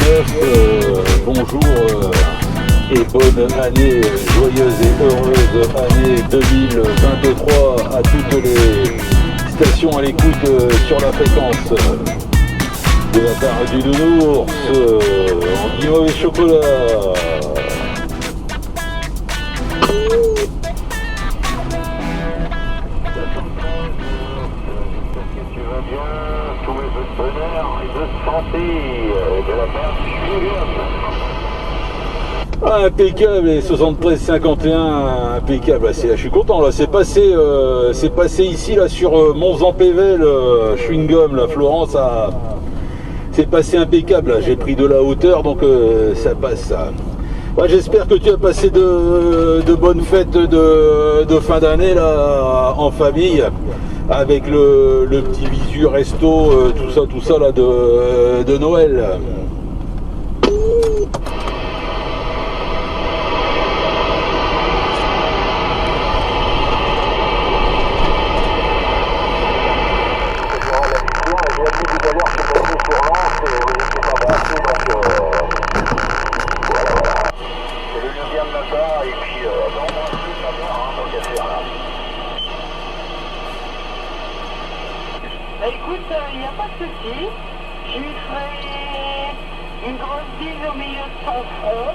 2019. Bonjour et bonne année, joyeuse et heureuse année 2023 à toutes les stations à l'écoute sur la fréquence. De la part du nounours, en guimauve et chocolat. Tous mes vœux de bonheur et de santé de la part du Impeccable, et 73-51, impeccable. Là, je suis content, là. C'est passé ici, là, sur Mons-en-Pével, chewing-gum, là, Florence, c'est passé impeccable. Là. J'ai pris de la hauteur, donc ça passe. Ça. Ouais, j'espère que tu as passé de bonnes fêtes de fin d'année, là, en famille. Avec le petit visu resto, tout ça là de Noël. Écoute, il n'y a pas de souci. Je lui ferai une grosse bise au milieu de son front,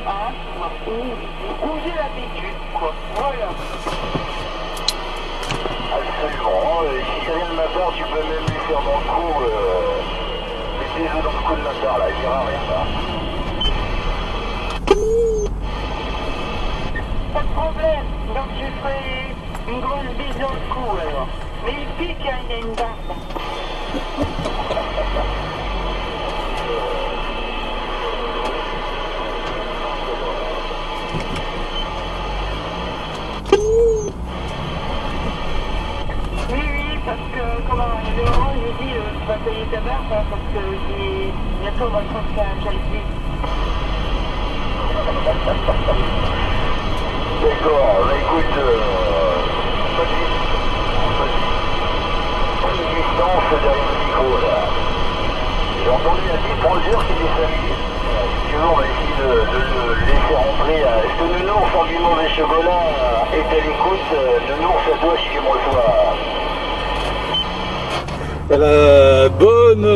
hein, où j'ai l'habitude, quoi. Voilà. Absolument. Si ça vient de ma part, tu peux même lui faire dans le cou, mettre des œufs dans le cou de ma part, là, il dira rien, là. Pas de problème. Donc je lui ferai une grosse bise dans le cou, alors. Mais il pique, hein, il a une barbe. Oui, parce que, comment, il y a des moments où je lui dis, tu vas payer ta barbe, hein, parce que bientôt on va se faire un calcul. D'accord, bah écoute, derrière le micro là. J'ai entendu un petit prompteur qui était 5 minutes. Si tu veux, on va essayer de le laisser rentrer. Est-ce que Nounours en guimauve et chocolat est à l'écoute? Nounours à toi si tu me reçois. Bonne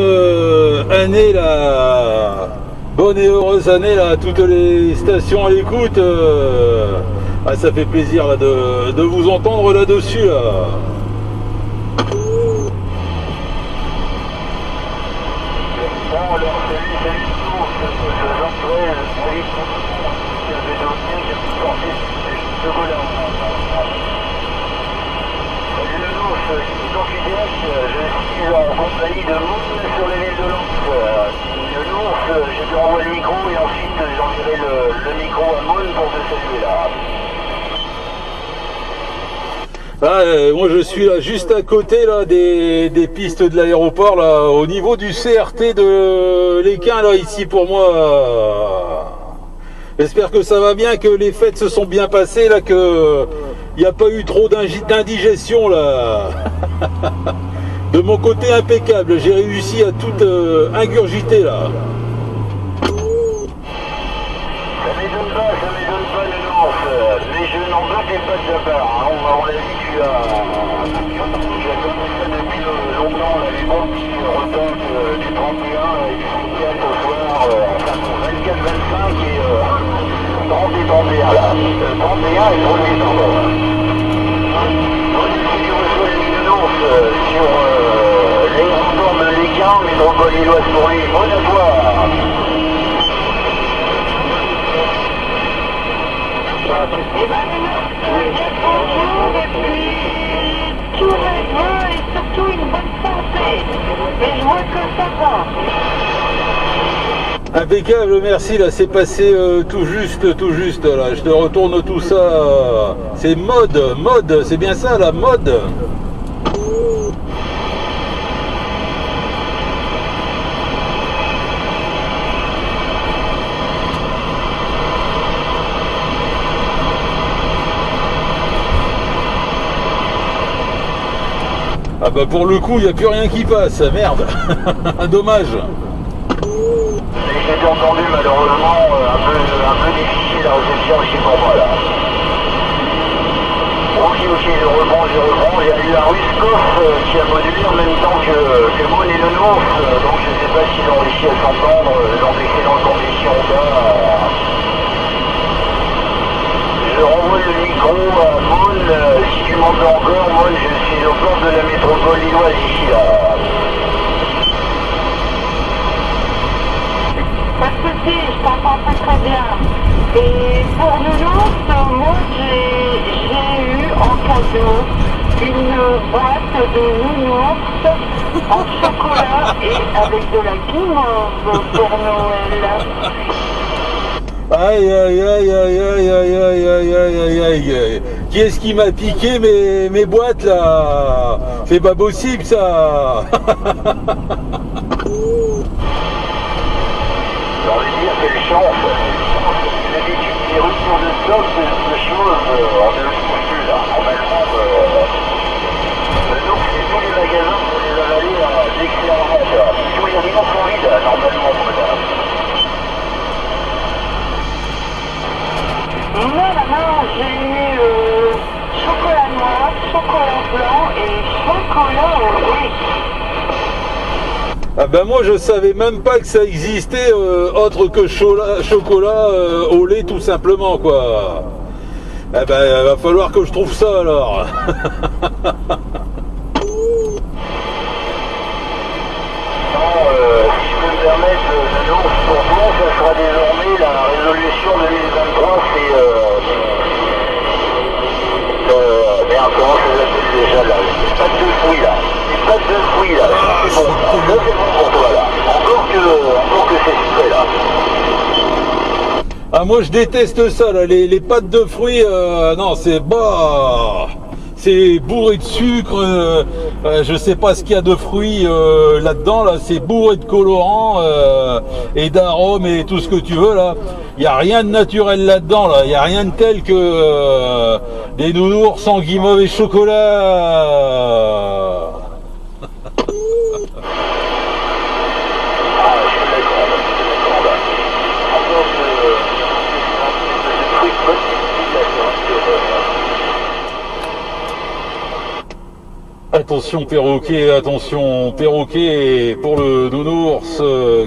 année là. Bonne et heureuse année là à toutes les stations à l'écoute. Ça fait plaisir là, de vous entendre là-dessus là. Alors, salut Nounours, Jean-Pierre, salut qui avait donné, qui a pu porter du chocolat. Salut Nounours, je suis en QTS, je suis en compagnie de Moon sur les villes de Lens. Nounours, je te renvoie le micro et ensuite j'enverrai le micro à Moon pour te saluer là. Moi je suis là juste à côté là, des pistes de l'aéroport là, au niveau du CRT de l'Équin là, ici pour moi. J'espère que ça va bien, que les fêtes se sont bien passées là, que il n'y a pas eu trop d'indigestion là. De mon côté impeccable, j'ai réussi à tout ingurgiter là. Ça m'étonne pas Nounours, mais je n'en doutais pas de ta part, hein. On l'a dit, tu as commencé ça depuis longtemps, là, les bons petits repas du 31 et du 24 au soir, enfin 24-25 et 30 et 31 là, 31 et 30 décembre. Si tu reçois les Nounours sur l'aéroport de l'Équin, métropole lilloise pour lui, bonne à toi. Eh ben, bien bonjour, et puis tous mes voeux et surtout une bonne santé. Et je vois que ça va. Impeccable, merci, là c'est passé tout juste là, je te retourne tout ça, c'est mode, c'est bien ça la mode. Ah bah pour le coup, il n'y a plus rien qui passe, merde. Dommage. Et je te y a eu un Ruskov qui a modulé en même temps que Moon et le Nounours, donc je ne sais pas s'ils ont réussi à s'entendre dans d'excellentes conditions. Je renvoie le micro à Moon, si tu m'entends encore, Moon, je suis au port de la métropole lilloise ici là. Pas de soucis, je t'entends très bien. Et pour Nounours, moi j'ai eu en cadeau une boîte de Nounours en chocolat et avec de la guimauve pour Noël. Aïe aïe aïe aïe aïe aïe aïe aïe aïe aïe aïe. Qui est-ce qui m'a piqué mes boîtes là? C'est pas possible ça. J'ai envie de dire quelle chance. D'habitude, les retours de stock, c'est des choses, on ne le trouve plus là. Normalement, donc c'est tous les magasins pour les avaler d'excellents ventes. Tous les rayons sont vides, normalement, madame. Non, j'ai eu chocolat noir, chocolat blanc et chocolat au lait. Ah ben moi je savais même pas que ça existait autre que chocolat au lait tout simplement quoi. Eh ben va falloir que je trouve ça alors. Si je peux me permettre, Nounours, pour moi, ça sera désormais la résolution 2023, c'est merde, comment ça s'appelle déjà là? Les pâtes de fruits là. Les pâtes de fruits là. C'est bon, là c'est bon pour toi là. Encore que c'est sucré là. Ah moi je déteste ça là, les pâtes de fruits, non c'est c'est bourré de sucre, je sais pas ce qu'il y a de fruits là-dedans, là, c'est bourré de colorants et d'arômes et tout ce que tu veux là. Il n'y a rien de naturel là-dedans, là. Il n'y a rien de tel que des nounours sans guimauve et chocolat. Attention perroquet pour le nounours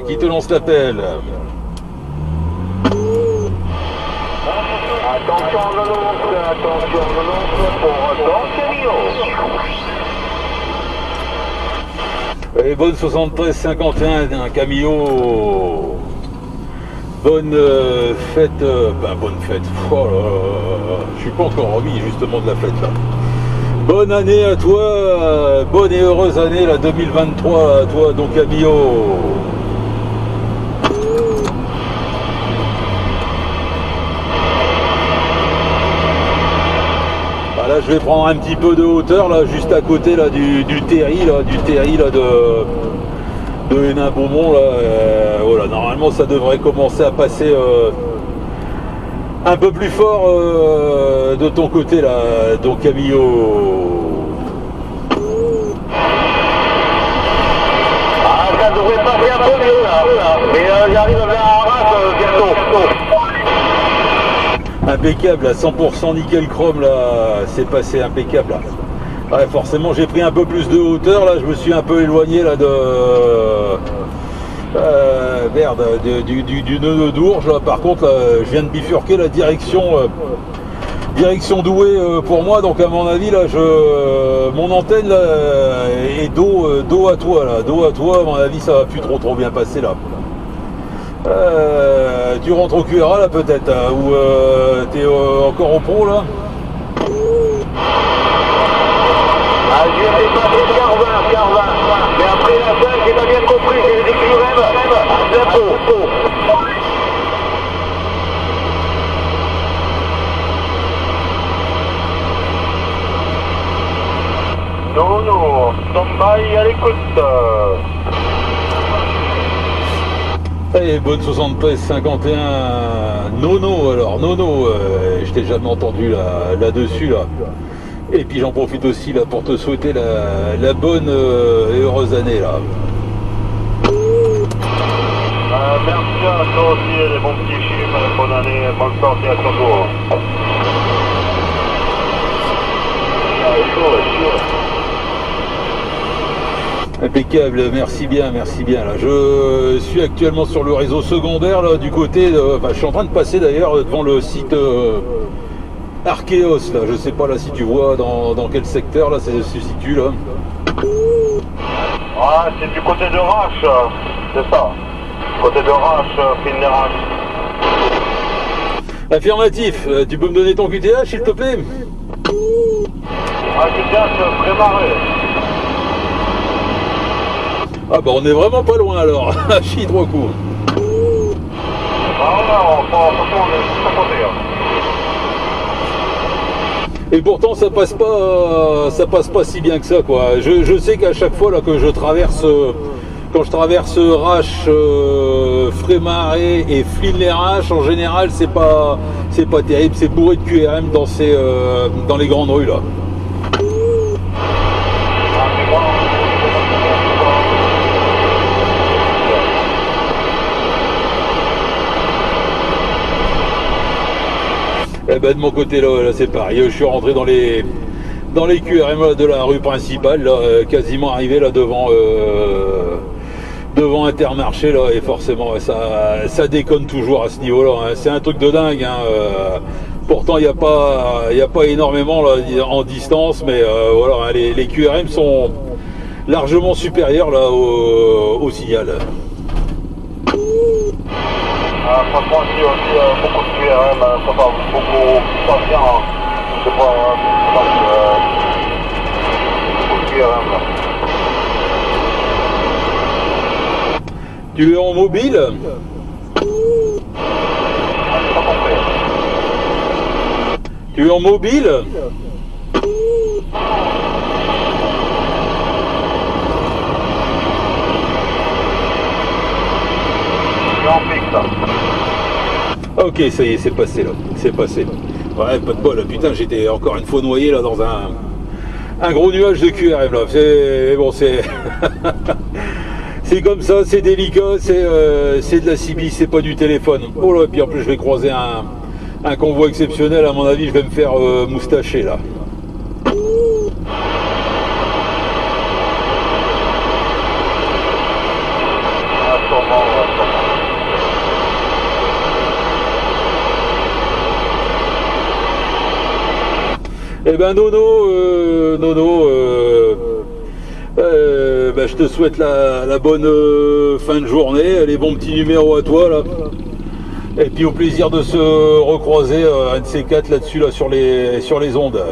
qui te lance l'appel. Attention nounours pour dans Camillo. Et bonne 73-51 Camillo. Bonne fête, bonne fête. Oh là là, je suis pas encore remis justement de la fête là. Bonne année à toi, bonne et heureuse année la 2023 à toi donc Camillo. Ah, là je vais prendre un petit peu de hauteur là juste à côté là du terri là, de Hénin-Beaumont là. Voilà, normalement ça devrait commencer à passer un peu plus fort de ton côté là, donc Camillo. Ah, ça devrait passer un peu mieux là, mais j'arrive vers Arras bientôt. Impeccable, à 100% nickel chrome là, c'est passé impeccable là. Ouais, forcément j'ai pris un peu plus de hauteur là, je me suis un peu éloigné là du nœud d'Ourge là. Par contre là, je viens de bifurquer la direction Douai pour moi, donc à mon avis là mon antenne là est dos à toi là, à mon avis ça va plus trop bien passer là. Tu rentres au QRA là peut-être hein, ou t'es encore au pro là? Ah, je vais passer Carvin. Mais après la fin, j'ai pas bien compris, c'est les écrivains, à la peau. Non, stand-by à l'écoute. Et bonne 73-51 Nono alors, je t'ai jamais entendu là-dessus là. Et puis j'en profite aussi là pour te souhaiter la bonne et heureuse année là. Merci à toi aussi, les bons petits chiffres, bonne année, bonne sortie à ton tour. Chaud. Impeccable, merci bien, merci bien. Là, je suis actuellement sur le réseau secondaire, là, du côté de... je suis en train de passer d'ailleurs devant le site Archéos, là. Je sais pas là si tu vois dans quel secteur là ça se situe là. Ah, c'est du côté de Rache, c'est ça. Côté de Rache, Finlerache. Affirmatif, tu peux me donner ton QTH s'il te plaît? Ah, QTH, Frémaré. Ah bah on est vraiment pas loin alors, chie trop cool. Ah non, franchement on est juste à côté. Et pourtant ça passe pas si bien que ça quoi. Je sais qu'à chaque fois là que je traverse, quand je traverse Rache, Frémaré et Flins-les-Raches, en général c'est pas terrible, c'est bourré de QRM dans les grandes rues là. Eh ben de mon côté là c'est pareil, je suis rentré dans les QRM de la rue principale, là, quasiment arrivé là devant Intermarché là, et forcément ça déconne toujours à ce niveau là, hein. C'est un truc de dingue, hein. Pourtant il n'y a pas énormément là, en distance, mais voilà, hein, les QRM sont largement supérieurs là au signal. Franchement, ici aussi, beaucoup de QRM, ça va beaucoup pas bien. Hein. C'est pas beaucoup de QRM. Là. Tu es en mobile? J'ai pas compris. Tu es en mobile? Ok, ça y est, c'est passé là, c'est passé. Ouais, pas de bol, là. Putain, j'étais encore une fois noyé là dans un gros nuage de QRM là. C'est bon, c'est c'est comme ça, c'est délicat, c'est de la CB, c'est pas du téléphone. Oh là, et puis en plus je vais croiser un convoi exceptionnel, à mon avis je vais me faire moustacher là. Eh ben Nono, je te souhaite la bonne fin de journée, les bons petits numéros à toi là. Et puis au plaisir de se recroiser un de ces quatre là-dessus là sur les ondes.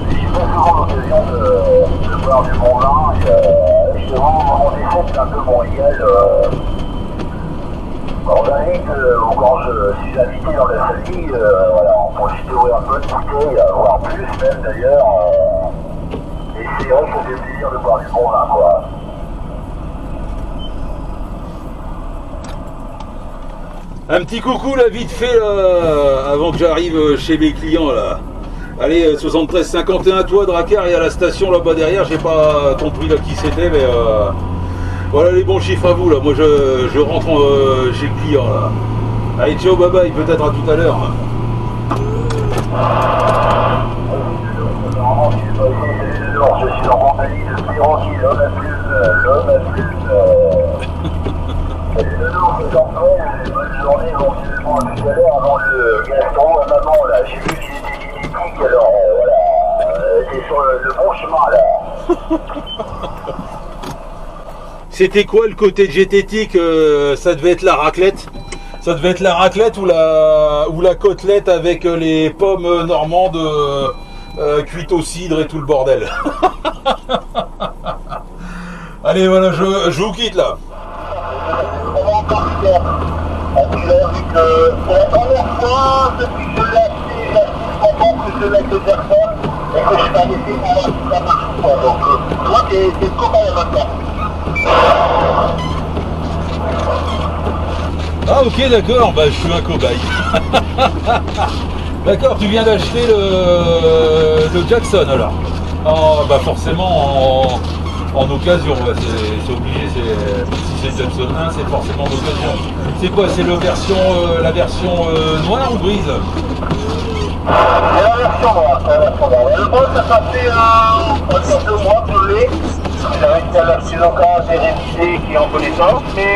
J'ai pas souvent l'occasion de boire du bon vin et justement mon défaut c'est un peu mon régal. On invite, quand je suis invité dans la famille, voilà, on peut juste ouvrir un peu de bouteille, voire plus même d'ailleurs. Et c'est vrai que ça fait plaisir de boire du bon vin quoi. Un petit coucou là vite fait là, avant que j'arrive chez mes clients là. Allez, 73 51 toi Drakkar, et à la station là-bas derrière, j'ai pas compris là qui c'était, mais voilà les bons chiffres à vous là. Moi je rentre chez le client là. Allez, ciao, bye bye, peut-être à tout à l'heure. Je suis en compagnie de Piroki, l'homme à plus. Bonne journée, éventuellement à tout à l'heure avant le gastro à maman là. J'ai vu qu'il était diététique, alors voilà, c'est sur le bon chemin là. C'était quoi le côté diététique? Ça devait être la raclette. Ça devait être la raclette ou la côtelette avec les pommes normandes cuites au cidre et tout le bordel. Allez, voilà, je vous quitte là. C'est la première fois depuis que je l'ai acheté, que je mette de personnes et que je vais laisser pour voir si ça marche pas. Donc, moi, c'est le copain à maintenant. Ah ok, d'accord, bah je suis un cobaye. D'accord, tu viens d'acheter le Jackson alors. Oh, bah forcément en occasion, ouais, c'est obligé, si c'est Jackson 1, c'est forcément d'occasion. C'est quoi, c'est la version noire ou grise? C'est la version noire, c'est la version noire. Le bon, ça fait on va dire 2 mois que je l'ai. J'ai réussi à l'acheter local, j'ai révisé, qui est en connaissance. Mais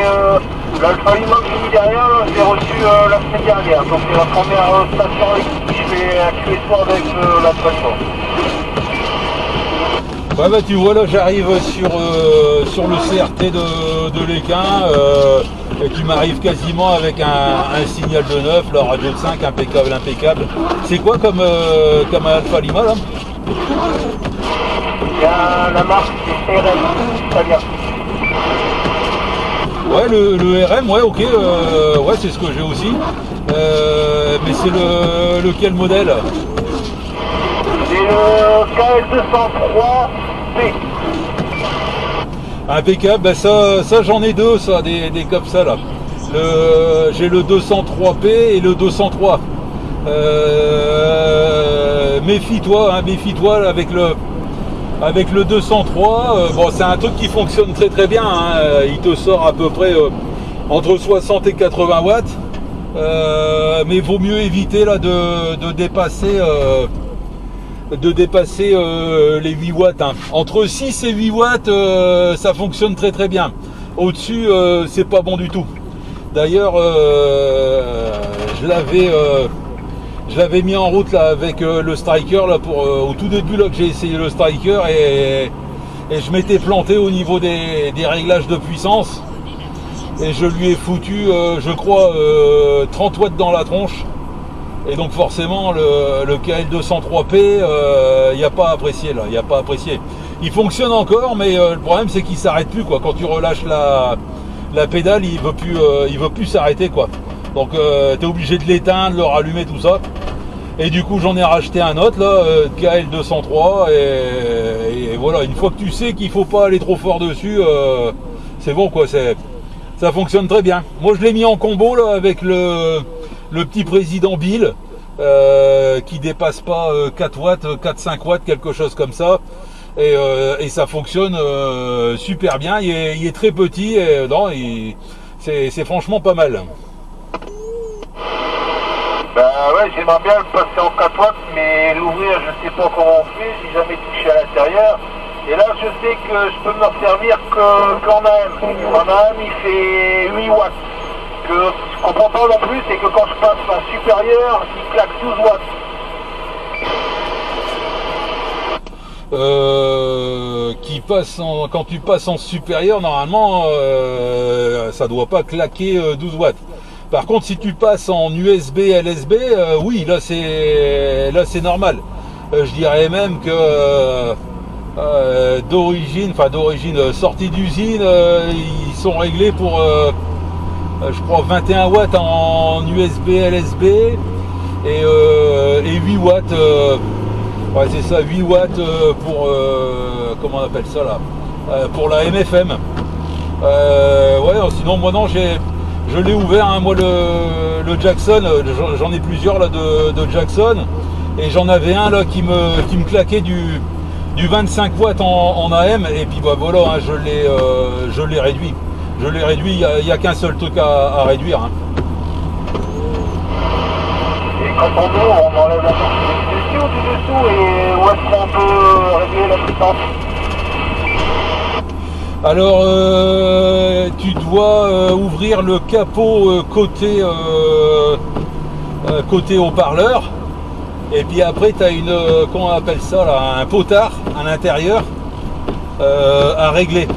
l'Alpha Lima que j'ai mis derrière, je l'ai reçu la semaine dernière. Donc c'est la première station avec qui je fais un QSO avec l'Alpha Lima. Ouais bah tu vois là j'arrive sur le CRT de l'Équin qui m'arrive quasiment avec un signal de 9, la radio de 5 impeccable. C'est quoi comme Alpha Lima là? Il y a la marque c'est RM, très bien. Ouais le RM, ouais ok, ouais c'est ce que j'ai aussi. Mais c'est lequel modèle? C'est le KL203P. Impeccable, bah ça j'en ai deux, ça, des comme ça là. J'ai le 203P et le 203. Méfie-toi, hein, méfie-toi avec le 203. Bon, c'est un truc qui fonctionne très bien. Hein, il te sort à peu près entre 60 et 80 watts. Mais vaut mieux éviter là de dépasser les 8 watts. Hein. Entre 6 et 8 watts, ça fonctionne très bien. Au-dessus, c'est pas bon du tout. D'ailleurs, je l'avais mis en route là avec le Striker là au tout début là que j'ai essayé le Striker et je m'étais planté au niveau des réglages de puissance et je lui ai foutu, je crois, 30 watts dans la tronche. Et donc forcément le KL203P, il n'y a pas à apprécier là, il n'y a pas à apprécier. Il fonctionne encore, mais le problème c'est qu'il s'arrête plus quoi. Quand tu relâches la pédale, il veut plus s'arrêter quoi. Donc tu es obligé de l'éteindre, de le rallumer, tout ça. Et du coup j'en ai racheté un autre là, KL203 et voilà. Une fois que tu sais qu'il faut pas aller trop fort dessus, c'est bon quoi. Ça fonctionne très bien. Moi je l'ai mis en combo là avec le petit président Bill qui dépasse pas 4 watts, 4-5 watts, quelque chose comme ça. Et ça fonctionne super bien. Il est très petit et non, c'est franchement pas mal. Ben ouais, j'aimerais bien le passer en 4 watts, mais l'ouvrir, je sais pas comment on fait, j'ai jamais touché à l'intérieur. Et là, je sais que je peux me servir qu'en AM. En AM, il fait 8 watts. Que je comprends pas non plus, c'est que quand je passe en supérieur, il claque 12 watts. Quand tu passes en supérieur, normalement, ça doit pas claquer 12 watts. Par contre, si tu passes en USB, LSB, oui, là c'est normal. Je dirais même que d'origine, sortie d'usine, ils sont réglés pour je crois 21 watts en USB LSB et 8 watts ouais c'est ça, 8 watts pour comment on appelle ça là, pour la MFM. Ouais, sinon moi non, je l'ai ouvert hein, moi le Jackson, j'en ai plusieurs là de Jackson et j'en avais un là qui me claquait du 25 watts en AM et puis bah voilà hein, je l'ai réduit. Il n'y a qu'un seul truc à réduire. Hein. Et quand on ouvre, on enlève la partie du dessus ou du dessous et où est-ce qu'on peut régler la puissance? Alors, tu dois ouvrir le capot côté haut-parleur. Et puis après, tu as comment on appelle ça là, un potard à l'intérieur à régler.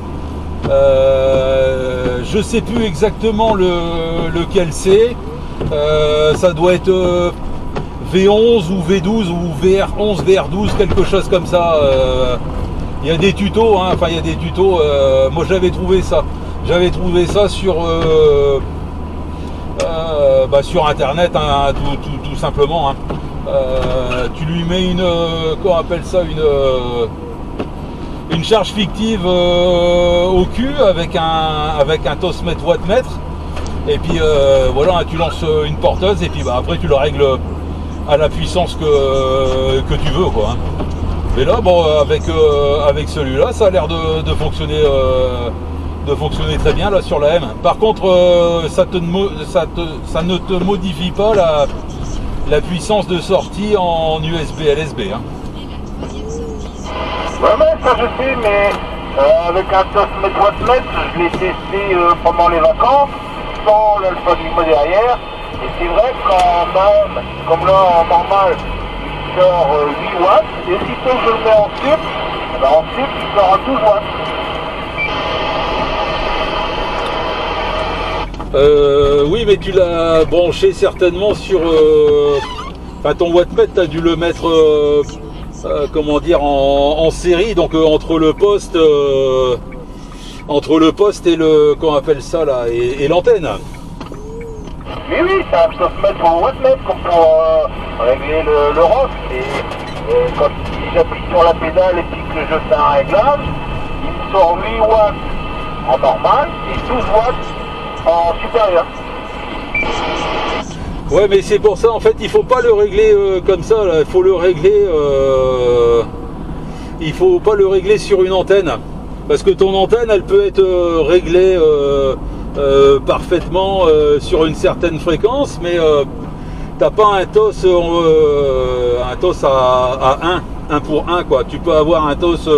Je sais plus exactement lequel c'est. Ça doit être V11 ou V12 ou VR11, VR12, quelque chose comme ça. Il y a des tutos, hein, enfin il y a des tutos. Moi j'avais trouvé ça. J'avais trouvé ça sur internet, hein, tout simplement. Hein. Tu lui mets comment on appelle ça, une charge fictive au cul avec un tosmètre wattmètre Et puis voilà, tu lances une porteuse et puis bah, après tu le règles à la puissance que tu veux, quoi. Mais là, bon, avec celui-là, ça a l'air de fonctionner très bien là sur la M. Par contre, ça ne te modifie pas la puissance de sortie en USB LSB. Hein. Ouais, mais ça je sais, mais avec un TOS wattmètre, je l'ai testé pendant les vacances, sans l'alpha Lima derrière. Et c'est vrai qu'en AM, comme là en normal, il sort 8 watts. Et si je le mets en sup, il sort à 12 watts. Oui, mais tu l'as branché certainement sur... Enfin, ton wattmètre, tu as dû le mettre... comment dire, en série, donc entre le poste et le, comment on appelle ça là, et l'antenne. Oui, c'est un softmètre pour wattmètre pour régler le rock. Et quand j'appuie sur la pédale et puis que je fais un réglage, il me sort 8 watts en normal et 12 watts en supérieur. Ouais, mais c'est pour ça, en fait, il faut pas le régler comme ça, là. Il faut le régler... il faut pas le régler sur une antenne. Parce que ton antenne, elle peut être réglée parfaitement sur une certaine fréquence, mais t'as pas un TOS, à 1 pour 1, quoi. Tu peux avoir un TOS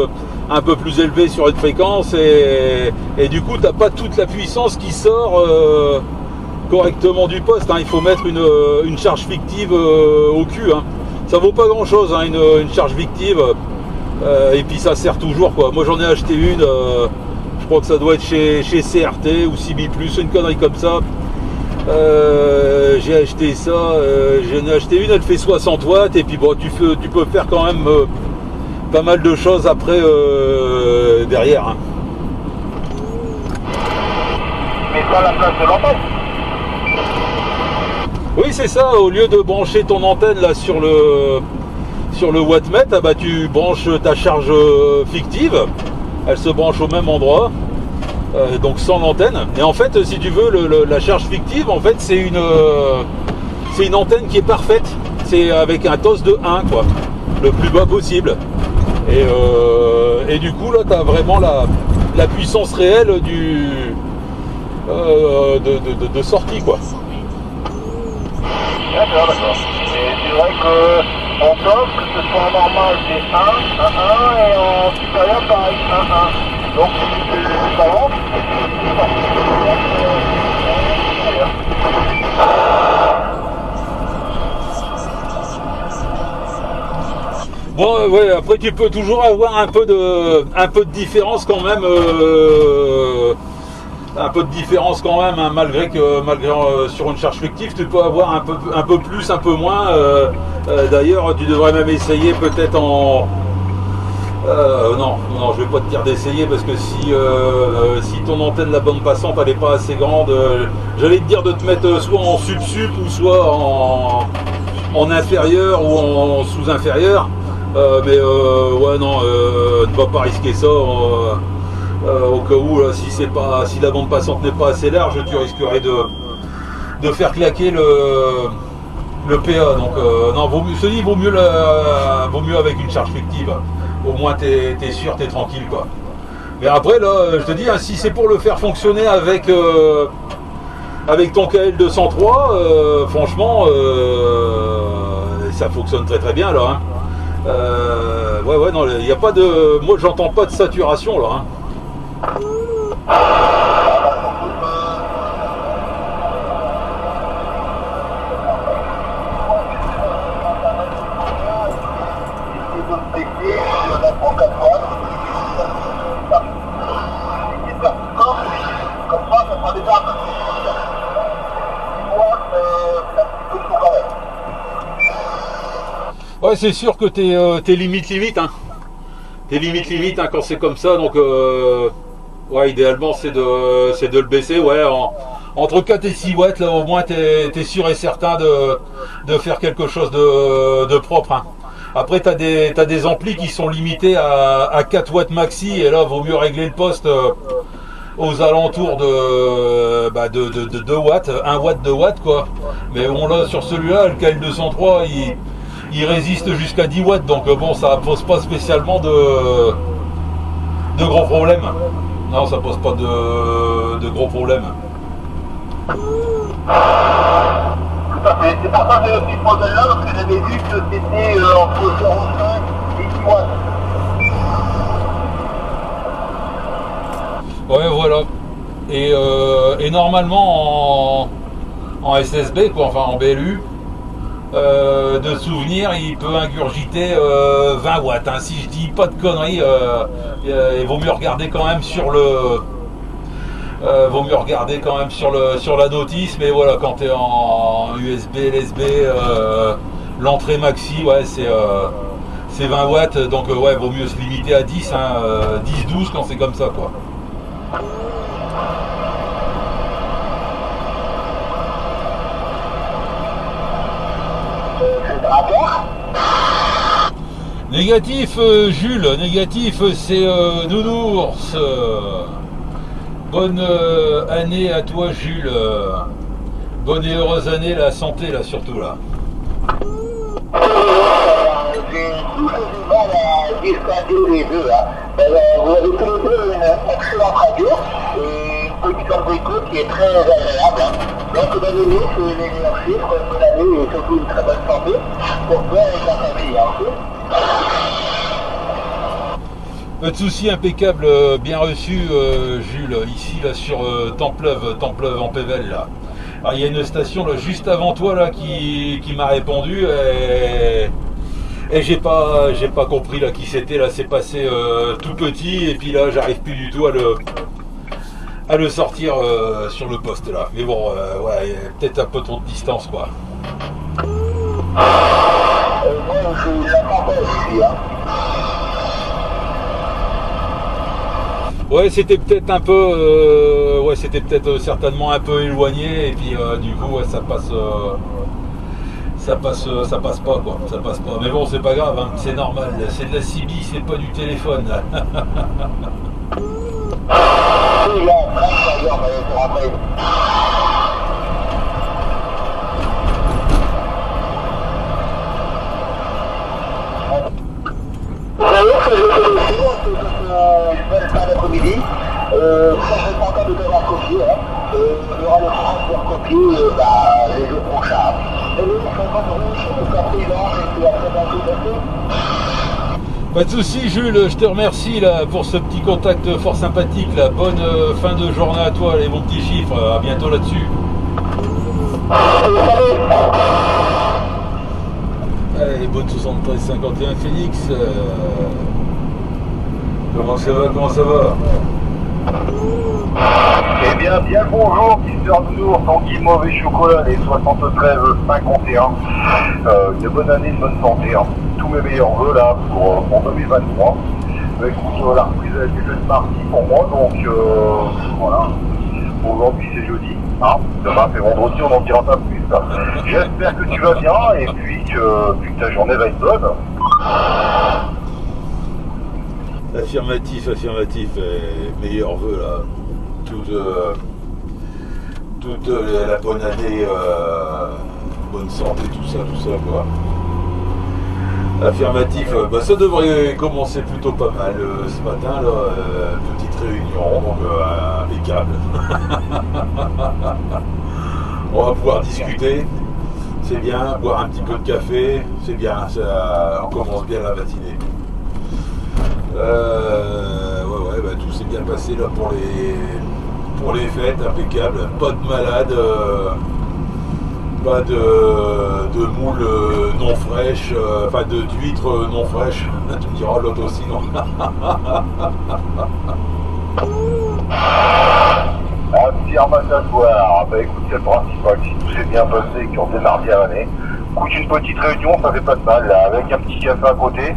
un peu plus élevé sur une fréquence et du coup, t'as pas toute la puissance qui sort... correctement du poste, hein. Il faut mettre une charge fictive au cul, hein. Ça vaut pas grand chose, hein, une charge fictive, et puis ça sert toujours, quoi. Moi j'en ai acheté une, je crois que ça doit être chez CRT ou CB+, une connerie comme ça. J'ai acheté ça, j'en ai acheté une, elle fait 60 watts et puis bon, tu peux faire quand même pas mal de choses après derrière, hein. Mais pas la place de l'antenne. Oui, c'est ça, au lieu de brancher ton antenne là sur le wattmètre, ah bah, tu branches ta charge fictive, elle se branche au même endroit, donc sans l'antenne. Et en fait, si tu veux, la charge fictive, en fait, c'est une antenne qui est parfaite, c'est avec un TOS de 1, quoi, le plus bas possible. Et du coup, là, tu as vraiment la puissance réelle de sortie, quoi. D'accord. Et c'est vrai qu'en top, que ce soit en normal, c'est 1, 1, et en supérieur, pareil, 1, 1. Donc, c'est différent. Bon, ouais, après tu peux toujours avoir un peu de différence quand même. Un peu de différence quand même, hein, malgré sur une charge fictive tu peux avoir un peu plus, un peu moins. D'ailleurs, tu devrais même essayer peut-être en... non, je vais pas te dire d'essayer parce que si ton antenne, la bande passante, elle n'est pas assez grande, j'allais te dire de te mettre soit en sub-sup ou soit en inférieur ou en sous-inférieur. Mais ouais, non, ne va pas risquer ça. Au cas où, là, si la bande passante n'est pas assez large, tu risquerais de faire claquer le PA. Donc non, vaut mieux avec une charge fictive. Au moins t'es sûr, t'es tranquille, quoi. Mais après là, je te dis, hein, si c'est pour le faire fonctionner avec ton KL203, franchement, ça fonctionne très très bien là. Hein. Ouais, non, il n'y a pas de... Moi j'entends pas de saturation là. Hein. Ouais, c'est sûr que t'es limite, hein. T'es limite, hein, quand c'est comme ça, donc ouais, idéalement c'est de le baisser, ouais, entre 4 et 6 watts, là au moins t'es sûr et certain de faire quelque chose de propre, hein. Après t'as des amplis qui sont limités à 4 watts maxi, et là vaut mieux régler le poste aux alentours de 2 watts, 1 watt, 2 watts quoi. Mais bon là sur celui-là, le KL203 il résiste jusqu'à 10 watts, donc bon ça pose pas spécialement de gros problèmes. Non, ça pose pas de gros problèmes. Tout à fait, c'est pour ça que j'ai pris ce modèle-là, parce que j'avais vu que c'était entre 0,5 et 10 watts. Ouais, voilà. Et normalement en SSB, quoi, enfin en BLU, de souvenir, il peut ingurgiter 20 watts. Hein. Si je dis pas de conneries, il vaut mieux regarder quand même sur le. Sur la notice, mais voilà, quand tu es en USB, LSB, l'entrée maxi, ouais, c'est 20 watts, donc ouais, vaut mieux se limiter à 10, hein, 10-12 quand c'est comme ça, quoi. Négatif, Jules, négatif, c'est Nounours. Bonne année à toi, Jules. Bonne et heureuse année, la santé, là, surtout, là. J'ai tout le mal à distinguer les deux. Hein. Vous avez tous les deux une excellente radio et une petite heure d'écoute qui est très agréable. Hein. Donc, bonne année, c'est les meilleurs chiffres, bonne année et surtout une très bonne santé pour toi et ta famille. Hein. Pas de soucis, impeccable, bien reçu, Jules, ici, là, sur Templeuve en Pével, là. Alors, il y a une station, là, juste avant toi, là, qui m'a répondu, et j'ai pas compris, là, qui c'était, là, c'est passé tout petit, et puis là, j'arrive plus du tout à le sortir sur le poste, là. Mais bon, ouais, peut-être un peu trop de distance, quoi. Moi, je l'attends pas ici, hein. Ouais, c'était peut-être un peu, c'était peut-être certainement un peu éloigné, et puis du coup, ouais, ça passe pas, quoi, ça passe pas. Mais bon, c'est pas grave, hein, c'est normal, c'est de la CB, c'est pas du téléphone. L'après-midi, quand je vais pas encore de devoir copier, hein, il y aura le transfert copier les jours prochains. Et nous, on fait bonne route, café l'ange, et puis après bientôt. Pas de soucis, Jules, je te remercie là pour ce petit contact fort sympathique, là. Bonne fin de journée à toi, les bons petits chiffres, à bientôt là-dessus. Allez, bonne 73-51 Phoenix. Comment ça va? Eh bien, bien le bonjour, Mister Nounours, ton guimauve et chocolat, les 73-51. Une bonne année, une bonne santé. Hein. Tous mes meilleurs vœux là pour 2023. Écoute, la reprise a été faite mardi pour moi, donc voilà. Aujourd'hui c'est jeudi, hein. Demain c'est vendredi, on en dira pas plus. J'espère que tu vas bien et puis que ta journée va être bonne. Affirmatif, meilleurs vœux là. Toute la bonne année, bonne santé, tout ça quoi. Affirmatif, ça devrait commencer plutôt pas mal ce matin là, petite réunion, donc impeccable. On va pouvoir discuter, c'est bien, boire un petit peu de café, c'est bien, on commence bien la matinée. Tout s'est bien passé là pour les fêtes, impeccable, pas de malade, pas de moules non fraîches, d'huîtres non fraîches, tu me diras l'autre aussi non. Affirmatoire, écoute, c'est le principal, si tout s'est bien passé et qu'on démarre bien l'année. Écoute, une petite réunion, ça fait pas de mal, là, avec un petit café à côté.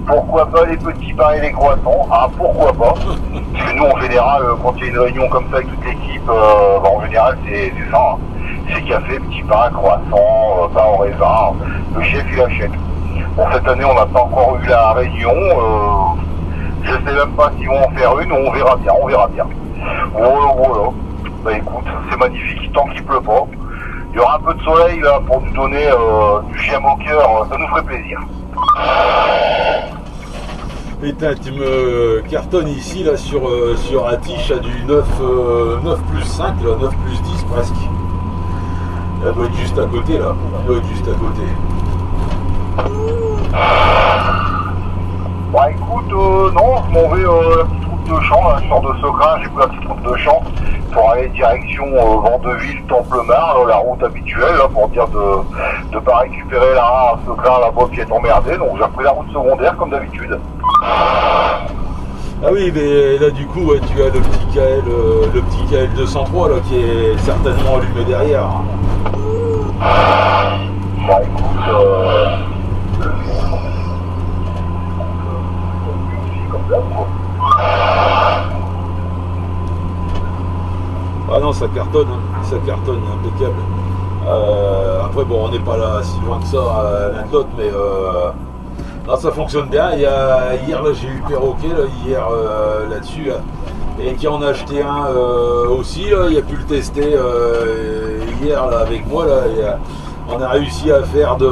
Pourquoi pas les petits pains et les croissants? Ah, pourquoi pas? Parce que nous, en général, quand il y a une réunion comme ça avec toute l'équipe, en général, c'est ça. Hein. C'est café, petits pains, croissants, pain au raisin. Le chef, il achète. Bon, cette année, on n'a pas encore eu la réunion. Je sais même pas s'ils vont en faire une, on verra bien. Voilà. Bah écoute, c'est magnifique, tant qu'il pleut pas. Il y aura un peu de soleil là pour nous donner du GM au cœur, ça nous ferait plaisir. Putain, tu me cartonnes ici là sur Atiche à du 9 plus 5, là, 9 plus 10 presque. Elle doit être juste à côté là. Elle doit être juste à côté. Bah écoute, non, je m'en vais la petite route de champ, là, je sors de Secrin, j'ai pris la petite route de champ pour aller direction Vandeville, Templemar, la route habituelle, là, pour dire de pas récupérer la Secrin là-bas qui est emmerdée, donc j'ai repris la route secondaire comme d'habitude. Ah oui, mais là du coup, ouais, tu as le petit KL 203 là qui est certainement allumé derrière. Bah écoute, comme ça, quoi. Ah non, ça cartonne, impeccable. Après bon, on n'est pas là si loin que ça l'un de l'autre, mais non, ça fonctionne bien. Hier là, j'ai eu Perroquet là-dessus là, et qui en a acheté un aussi là, il a pu le tester hier là avec moi là. On a réussi à faire du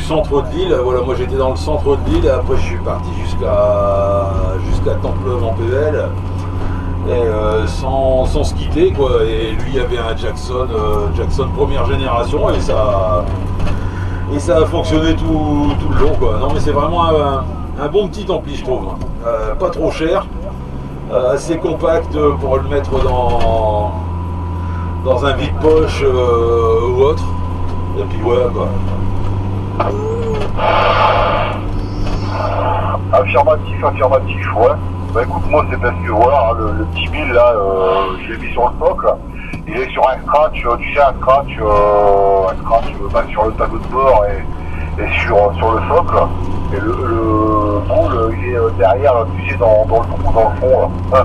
centre de l'île. Voilà, moi j'étais dans le centre de l'île et après je suis parti jusqu'à Templeuve en PL. Et sans se quitter quoi. Et lui il avait un Jackson première génération et ça a fonctionné tout le long quoi. Non mais c'est vraiment un bon petit ampli je trouve. Pas trop cher, assez compact pour le mettre dans un vide-poche ou autre. Et puis voilà quoi. Affirmatif, ouais. Bah écoute, moi c'est parce que voilà, le petit Bill là, je l'ai mis sur le socle. Il est sur un scratch, tu sais, un scratch bah, sur le tableau de bord et sur le socle. Et le boule, il est derrière, tu sais, dans le trou, dans le fond, là.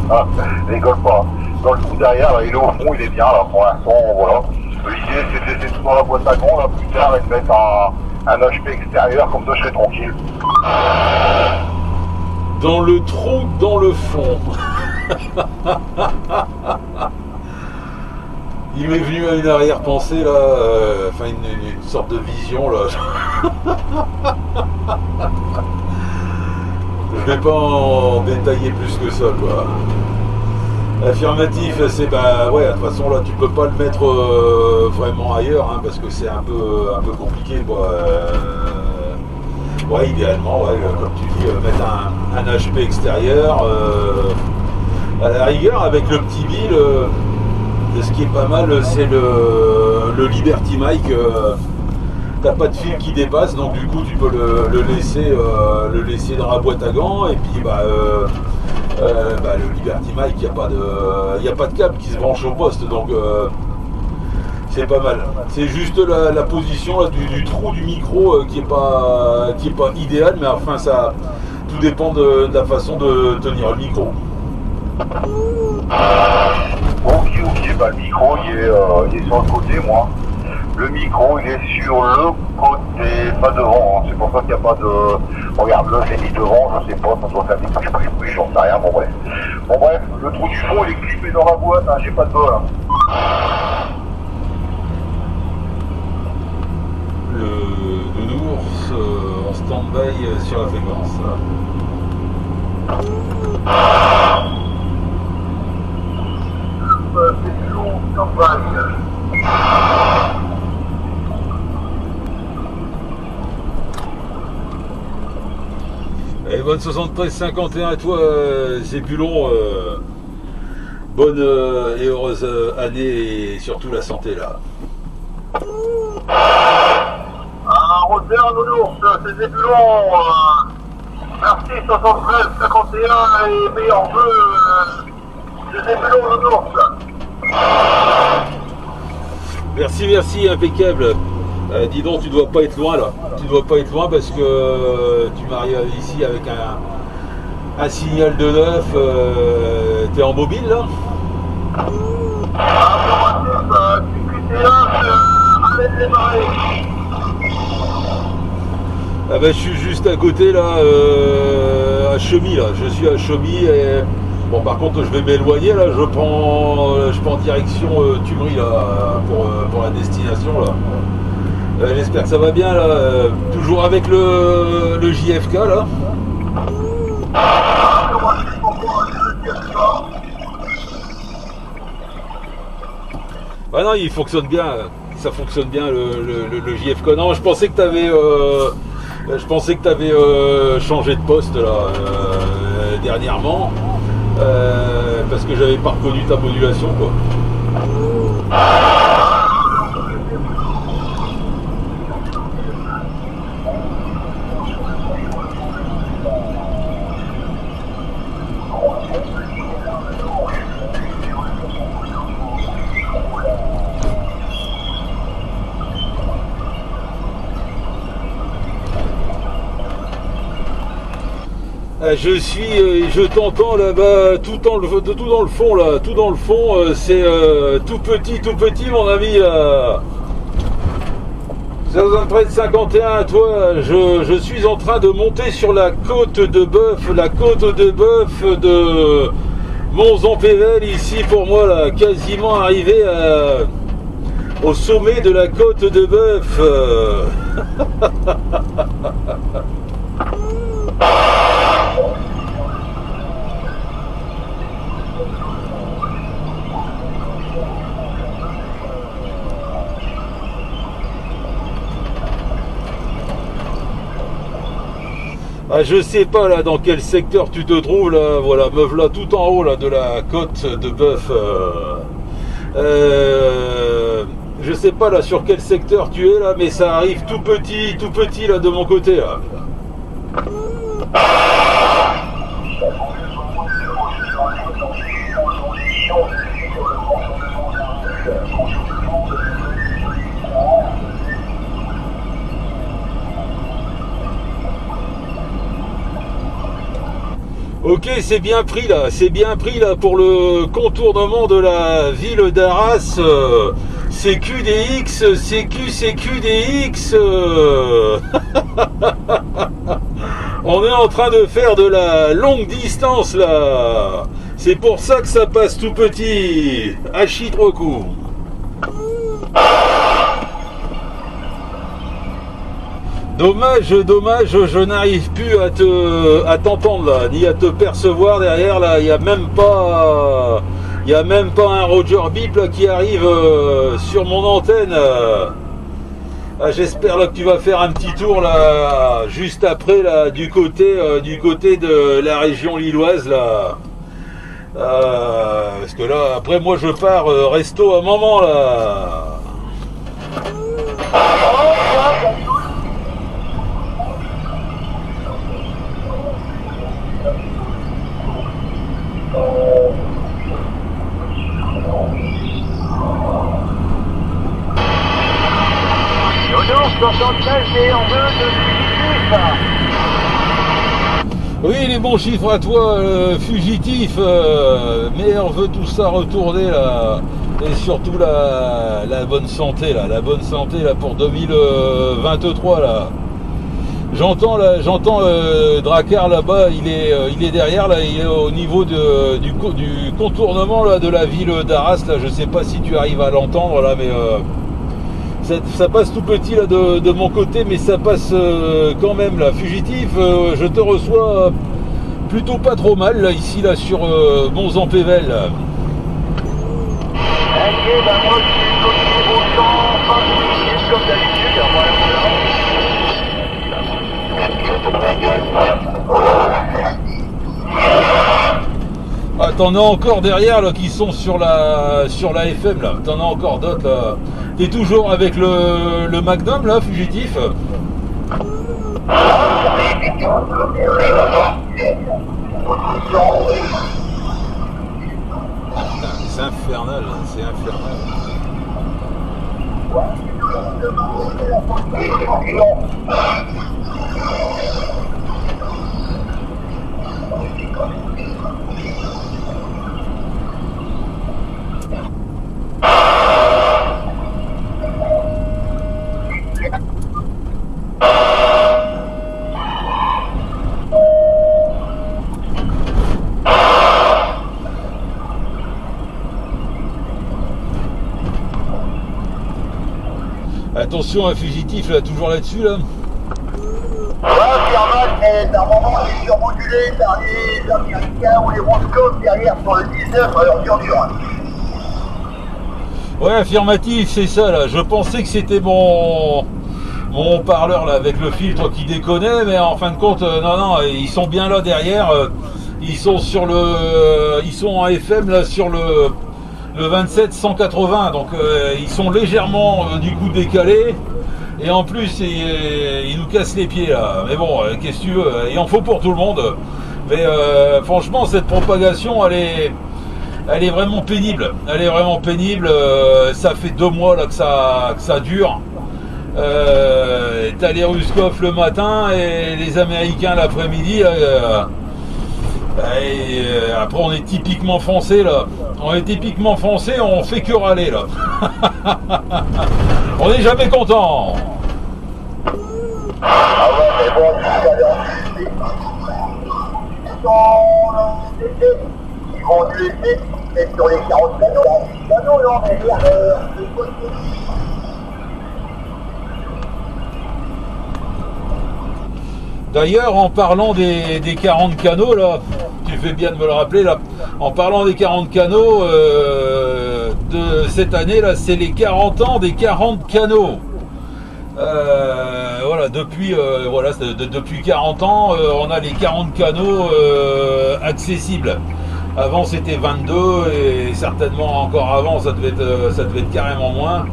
Rigole pas. Dans le trou derrière, là, il est au fond, il est bien, là, pour l'instant, voilà. L'idée, c'est de laisser tout dans la boîte à gants, là, plus tard, et de mettre un HP extérieur, comme ça, je serai tranquille. Dans le trou, dans le fond. Il m'est venu à une arrière-pensée, là, enfin, une sorte de vision, là. Je vais pas en détailler plus que ça quoi. Affirmatif, c'est bah ouais, de toute façon là tu peux pas le mettre vraiment ailleurs hein, parce que c'est un peu compliqué quoi. Ouais, idéalement, ouais, comme tu dis, mettre un HP extérieur. À la rigueur avec le petit Bill, ce qui est pas mal c'est le Liberty Mic. T'as pas de fil qui dépasse, donc du coup tu peux le laisser dans la boîte à gants et puis le Liberty Mic, il n'y a pas de câble qui se branche au poste, donc c'est pas mal. C'est juste la position là, du trou du micro qui est pas idéal, mais enfin ça tout dépend de la façon de tenir le micro. Ok, bah le micro il est sur le côté moi. Le micro il est sur le côté, pas devant, hein. C'est pour ça qu'il n'y a pas de... Regarde-le, c'est mis devant, je sais pas, ça doit faire des couches, j'en sais rien, bon bref. Bon bref, le trou du fond il est clippé dans la boîte, hein. J'ai pas de bol. Hein. Le nounours en stand-by sur la fréquence. C'est toujours campagne. Et bonne 73-51 à toi, Zépulon. Bonne et heureuse année et surtout la santé là. Rosaire Nounours, c'est Zépulon. Merci 73-51 et meilleurs vœux. C'est Zépulon Nounours. Merci, impeccable. Dis donc, tu dois pas être loin là. Tu dois pas être loin parce que tu m'arrives ici avec un signal de neuf. T'es en mobile là? Ah bah je suis juste à côté là, à Chemie là. Je suis à Chemie et Bon, par contre, je vais m'éloigner là, je prends direction Tumerie là pour la destination là. J'espère que ça va bien là. Toujours avec le JFK là. Ah non, il fonctionne bien. Ça fonctionne bien le JFK. Non, je pensais que t'avais changé de poste là dernièrement. Parce que j'avais pas reconnu ta modulation quoi. Je t'entends là-bas, tout dans le fond là, tout dans le fond, c'est tout petit mon ami là. 51, toi, je suis en train de monter sur la côte de Bœuf de Mons-en-Pévèle ici pour moi là, quasiment arrivé au sommet de la côte de Bœuf. Ah, je sais pas là dans quel secteur tu te trouves là, voilà, me voilà tout en haut là de la côte de Bœuf. Je sais pas là sur quel secteur tu es là, mais ça arrive tout petit là de mon côté là. Ok, c'est bien pris là pour le contournement de la ville d'Arras. CQDX. On est en train de faire de la longue distance là. C'est pour ça que ça passe tout petit. Hachi trop court. Dommage, je n'arrive plus à t'entendre là, ni à te percevoir derrière là. Il y a même pas un Roger Beep là qui arrive sur mon antenne. Ah, j'espère là que tu vas faire un petit tour là, juste après là, du côté de la région lilloise là. Parce que là, après moi je pars resto à un moment là. Oui, les bons chiffres à toi, fugitif, mais on veut tout ça retourner là, et surtout la bonne santé là, pour 2023 là. J'entends Drakkar là-bas, il est derrière là, il est au niveau du contournement là de la ville d'Arras là. Je sais pas si tu arrives à l'entendre là, mais ça passe tout petit là de mon côté, mais ça passe quand même là. Fugitif, je te reçois plutôt pas trop mal là, ici là sur Mons-en-Pévèle. Ok, bah moi je suis au champ, comme d'habitude, Ah, t'en as encore derrière là qui sont sur la FM là, t'en as encore d'autres là. T'es toujours avec le Magnum là, fugitif? C'est infernal, c'est infernal. attention, un fugitif là, toujours là-dessus là. Ouais, Firmat, mais par moment, il est surmodulé par les Américains ou les Roscoe derrière sur le 19, alors dur. Ouais, affirmatif, c'est ça là. Je pensais que c'était mon haut-parleur là avec le filtre qui déconnait, mais en fin de compte, non, ils sont bien là derrière. Ils sont sur ils sont en FM là sur le 27-180, donc ils sont légèrement du coup décalés. Et en plus, ils nous cassent les pieds là. Mais bon, qu'est-ce que tu veux? Il en faut pour tout le monde. Mais franchement, cette propagation, elle est vraiment pénible. Elle est vraiment pénible. Ça fait 2 mois là que ça dure. T'as les Ruskov le matin et les Américains l'après-midi. Après, on est typiquement français là. On est typiquement français, on fait que râler là. On n'est jamais content. Ah ouais, mais bon, ils vont nous laisser, mais sur les 40 canaux, là, on est l'air de côté. D'ailleurs, en parlant des 40 canaux, là, tu fais bien de me le rappeler, là, en parlant des 40 canaux de cette année, là, c'est les 40 ans des 40 canaux. Voilà, depuis 40 ans, on a les 40 canaux accessibles. Avant, c'était 22 et certainement encore avant, ça devait être carrément moins.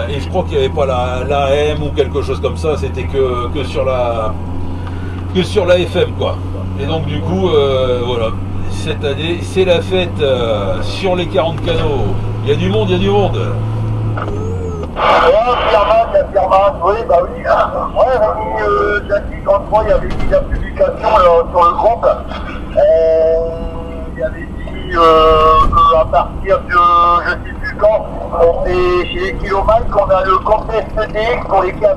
Et je crois qu'il n'y avait pas l'AM ou quelque chose comme ça, c'était que sur la FM quoi. Et donc du coup voilà, cette année c'est la fête sur les 40 canaux. Il y a du monde, il y a du monde. Ouais, Firmat, oui, bah oui. Ouais, Jackie, quand il y avait mis la publication sur le groupe, il y avait dit qu'à partir de je sais plus quand, on fait chez les kilomètres qu'on a le contest DX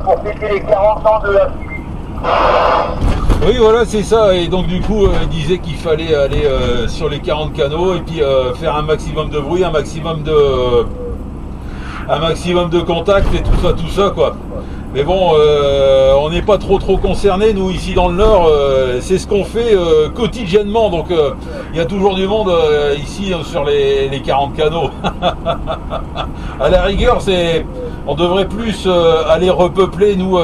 pour fêter les 40 ans de la Philippe. Oui voilà c'est ça, et donc du coup il disait qu'il fallait aller sur les 40 canaux et puis faire un maximum de bruit, un maximum de contacts et tout ça quoi. Mais bon, on n'est pas trop concernés, nous ici dans le Nord, c'est ce qu'on fait quotidiennement, donc il y a toujours du monde ici sur les 40 canaux. À la rigueur, on devrait plus aller repeupler nous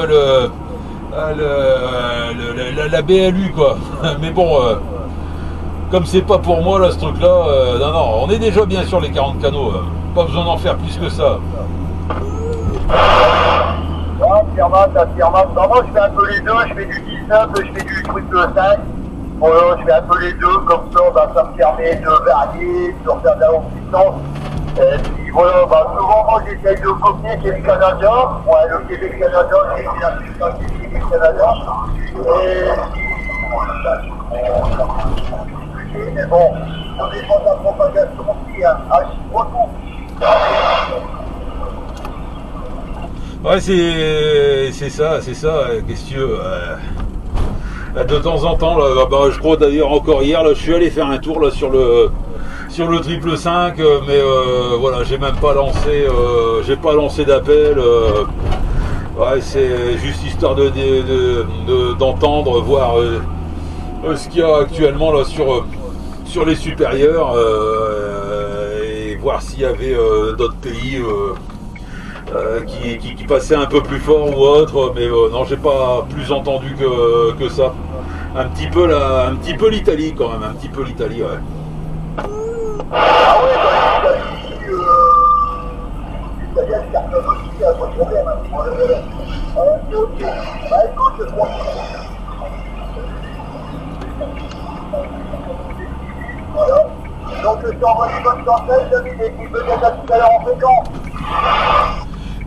la BLU quoi. Mais bon, comme c'est pas pour moi là ce truc là, non, on est déjà bien sur les 40 canaux, pas besoin d'en faire plus que ça. Firmat. Non, moi je fais un peu les deux, je fais du 19, je fais du truc 5. Voilà, je fais un peu les deux, comme ça, ça me permet de varier, de refaire de la haute puissance. Et puis voilà, souvent moi j'essaye de copier chez les Canadiens. Ouais, le Québec Canadien, c'est la puissance du Québec Canadien. Mais bon, ça dépend de la propagation aussi, hein. Retour. Ouais, c'est ça, qu'est-ce que tu veux, de temps en temps, là, je crois d'ailleurs encore hier, là, je suis allé faire un tour là sur le 555, mais voilà, j'ai même pas lancé, d'appel, ouais, c'est juste histoire d'entendre, voir ce qu'il y a actuellement là sur les supérieurs, et voir s'il y avait d'autres pays qui passait un peu plus fort ou autre, mais non, j'ai pas plus entendu que ça. Un petit peu l'Italie quand même, ouais. Ah ouais, l'Italie, l'Italie, ça aussi, pas de problème. Ok. Écoute, je crois. Voilà. Donc je t'envoie une bonne centaine de minutes, et peut-être à tout à l'heure en fréquence.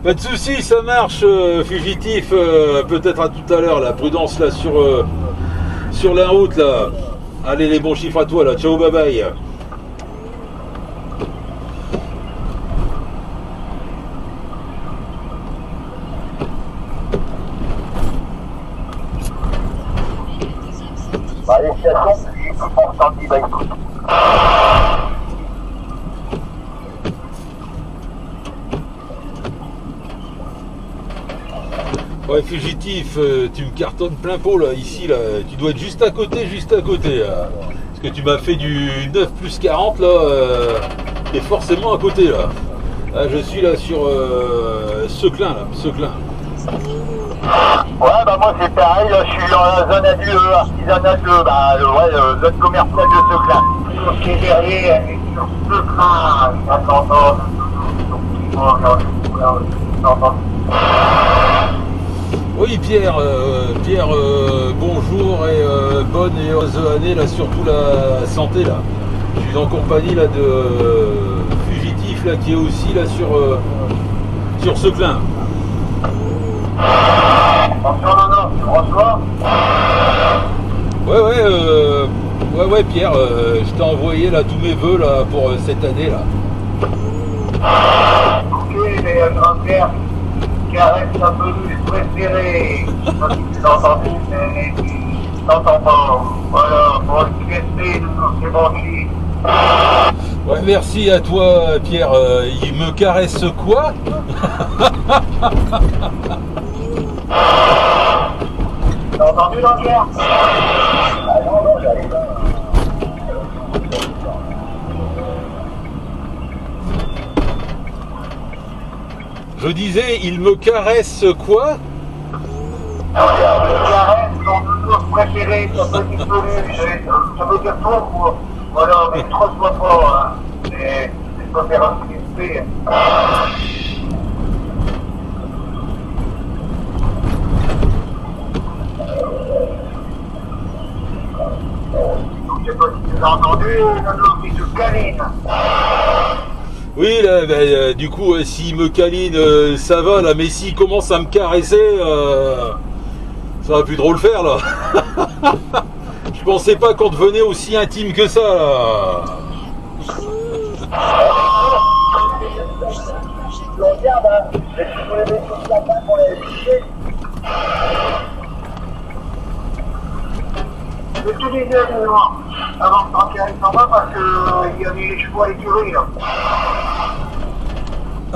Pas de soucis, ça marche, fugitif, peut-être à tout à l'heure, la prudence là sur la route là. Allez, les bons chiffres à toi là, ciao, bye bye. Les stations, je pense qu'en dit, écoute. Ouais, fugitif, tu me cartonnes plein pot là, ici là, tu dois être juste à côté là. Parce que tu m'as fait du 9 plus 40 là, t'es forcément à côté là. Là je suis là sur Seclin là, Seclin. Ouais, bah moi c'est pareil, là, je suis dans la zone artisanale de, zone commerciale de Seclin. Ce qui est derrière, et sur Seclin, attends. Oui Pierre, bonjour et bonne et heureuse année là, surtout la santé là. Je suis en compagnie là de fugitif là qui est aussi là sur Seclin. Attention, non, tu reçois? Ouais Pierre, je t'ai envoyé là tous mes vœux là pour cette année là. Ok, mais grand-père, caresse ta peluche préférée. Je sais pas si tu l'as entendu, mais tu t'entends pas. Voilà, pour le QSP, c'est branché. Ouais, merci à toi Pierre. Il me caresse quoi? T'as entendu l'enquête? Ah non, j'arrive pas. Je disais, il me caresse quoi? Caresse ton nounours préféré, ton petit peluche. Ça veut dire toi, quoi. Voilà, mais trop de fois pas, hein. C'est pas faire un QSP. Je sais pas si tu l'as entendu, Nono, qui te câline. Oui, là, du coup, s'il me câline, ça va, là, mais s'il commence à me caresser, ça va plus trop le faire, là. Je pensais pas qu'on devenait aussi intime que ça, là. Je regarde, hein. Mais tu voulais mettre sur la main pour les piquer. Je te disais, avant de tranquille s'en va parce qu'il y a des chevaux à l'écurie, là.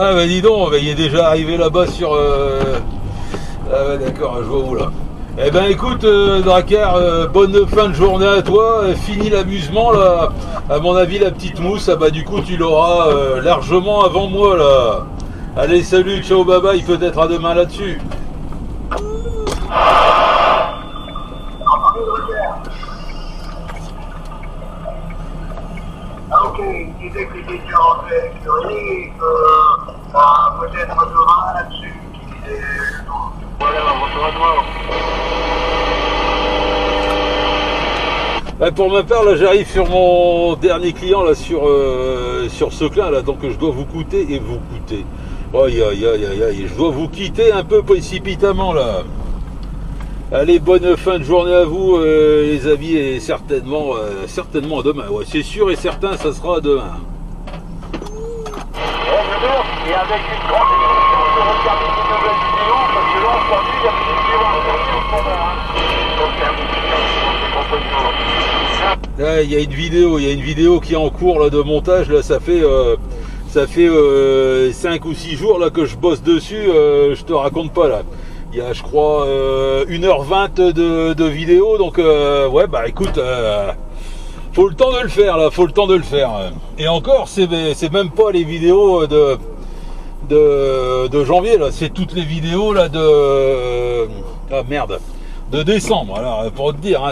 Ah bah dis donc, il est déjà arrivé là-bas sur... Ah ouais d'accord, je vois où là. Eh ben écoute Drakkar, bonne fin de journée à toi, fini l'amusement là. À mon avis la petite mousse, ah bah du coup tu l'auras largement avant moi là. Allez salut, ciao bye bye, peut-être à demain là-dessus. Ah ok, il disait que j'étais déjà rentré à l'écurie, que peut-être demain là-dessus. Voilà, bonjour à toi. Pour ma part là j'arrive sur mon dernier client là sur Seclin là, donc je dois vous coûter et vous coûter. Aïe aïe aïe aïe aïe, je dois vous quitter un peu précipitamment là. Allez, bonne fin de journée à vous les amis, et certainement demain. Ouais, c'est sûr et certain, ça sera demain. Et avec une grande émotion de regarder une nouvelle vidéo, parce que là, aujourd'hui, il y a plus de vidéos à regarder en ce moment. Donc, c'est un petit peu Là, il y a une vidéo qui est en cours là, de montage. Là, ça fait 5 ou 6 jours là, que je bosse dessus. Je te raconte pas là. Il y a, je crois, 1h20 de vidéo. Donc, ouais, bah écoute, faut le temps de le faire là. Faut le temps de le faire. Et encore, c'est même pas les vidéos de janvier là. C'est toutes les vidéos là de décembre. Alors, pour te dire, hein,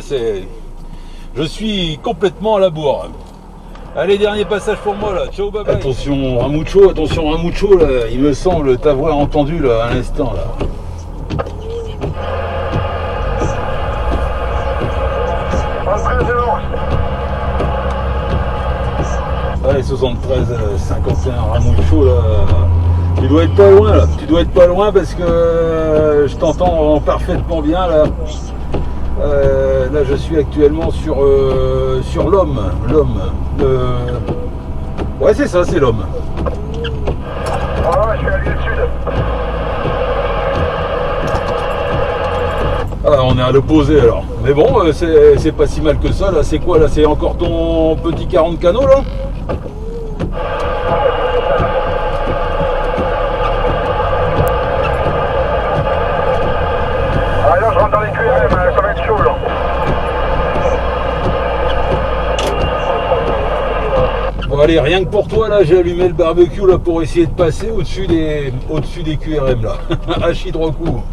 je suis complètement à la bourre. Allez, dernier passage pour moi là. Ciao, bye bye. Attention Ramucho, là. Il me semble t'avoir entendu là à l'instant là. Allez, 73 51 Ramucho là. Tu dois être pas loin là. Tu dois être pas loin parce que je t'entends parfaitement bien là. Là, je suis actuellement sur l'homme. Ouais, c'est ça, c'est l'homme. Ouais, je suis à l'île sud. Ah, on est à l'opposé alors. Mais bon, c'est pas si mal que ça. Là, c'est quoi là? C'est encore ton petit 40 canaux là? Bon, allez, rien que pour toi, là, j'ai allumé le barbecue là, pour essayer de passer au-dessus des QRM, là. À Chidroku.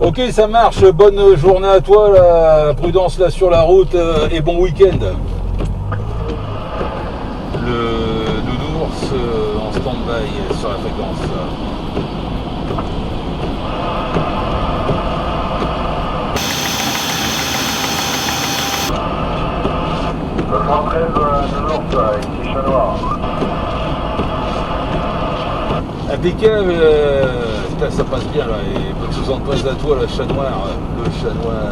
Ok, ça marche. Bonne journée à toi, là. Prudence là sur la route et bon week-end. Le nounours en stand-by sur la fréquence. Le 113 nounours, ici Chat Noir. Impeccable, ça passe bien là, et bonne 73 à toi, la Chat Noir, le Chat Noir.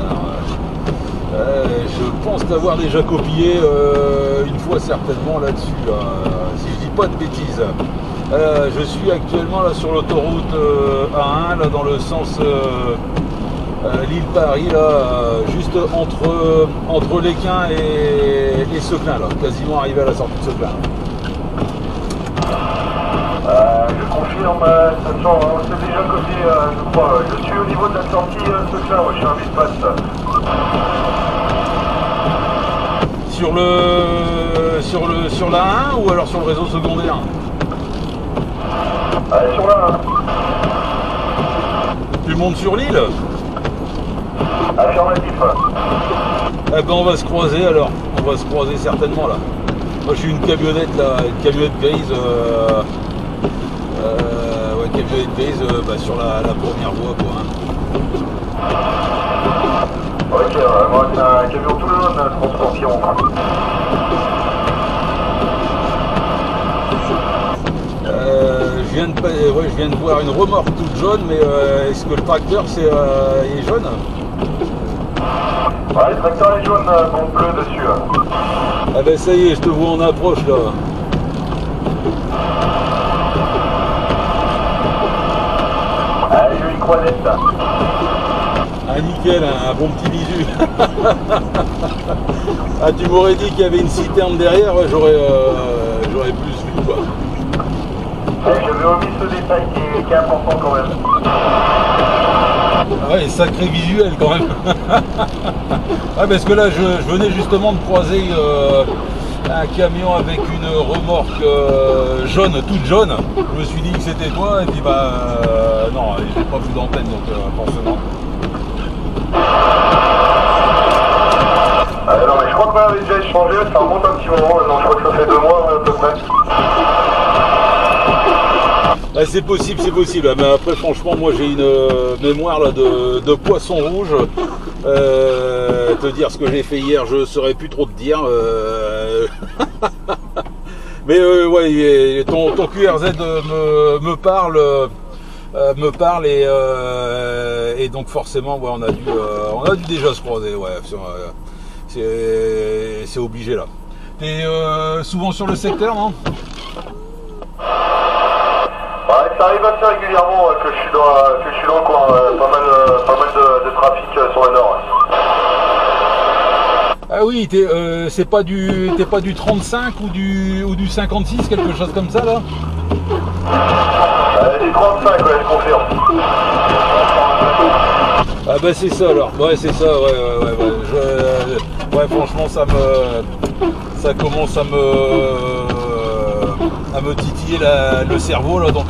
Je pense t'avoir déjà copié une fois certainement là-dessus, là, si je dis pas de bêtises. Je suis actuellement là sur l'autoroute A1, là dans le sens Lille-Paris, là, juste entre Léquin et Seclin, là, quasiment arrivé à la sortie de Seclin. Je confirme, sachant, on s'est déjà copié, je crois. Je suis au niveau de la sortie Seclin, je suis un vite passe. Sur la 1 ou alors sur le réseau secondaire? Sur la 1. Tu montes sur l'île? Affirmatif. Eh ben on va se croiser alors, on va se croiser certainement là. Moi je suis une camionnette là, une camionnette grise, ouais, camionnette grise sur la première voie quoi. Hein. Ok, moi c'est un camion tout le long de transportation. Je viens de voir une remorque toute jaune, mais est-ce que le tracteur est jaune? Ouais, le tracteur est jaune, bon bleu dessus. Ah ben ça y est, je te vois en approche là. J'ai une croisette là. Ah nickel, un bon petit bisu. Ah tu m'aurais dit qu'il y avait une citerne derrière, j'aurais plus vu quoi. J'avais omis ce détail qui est important quand même. Ah ouais, sacré visuel quand même. Ah parce que là je venais justement de croiser un camion avec une remorque jaune, toute jaune. Je me suis dit que c'était toi et puis non, j'ai pas plus d'antenne donc forcément. Non mais je crois qu'on avait déjà échangé, ça remonte un petit moment maintenant, je crois que ça fait 2 mois à peu près. Ah, c'est possible, mais après franchement moi j'ai une mémoire là, de poisson rouge. Te dire ce que j'ai fait hier, je saurais plus trop te dire. Mais ouais, ton QRZ me parle et donc forcément ouais, on a dû déjà se croiser, ouais, c'est obligé là. T'es souvent sur le secteur, non? Ouais, ça arrive assez régulièrement que je suis dans le coin, pas mal de trafic sur le nord. Ah oui, t'es pas du 35 ou du 56, quelque chose comme ça là? Du 35, ouais, je confirme. Ah bah c'est ça alors, ouais c'est ça, ouais. Ouais franchement ça commence à me titiller le cerveau là, donc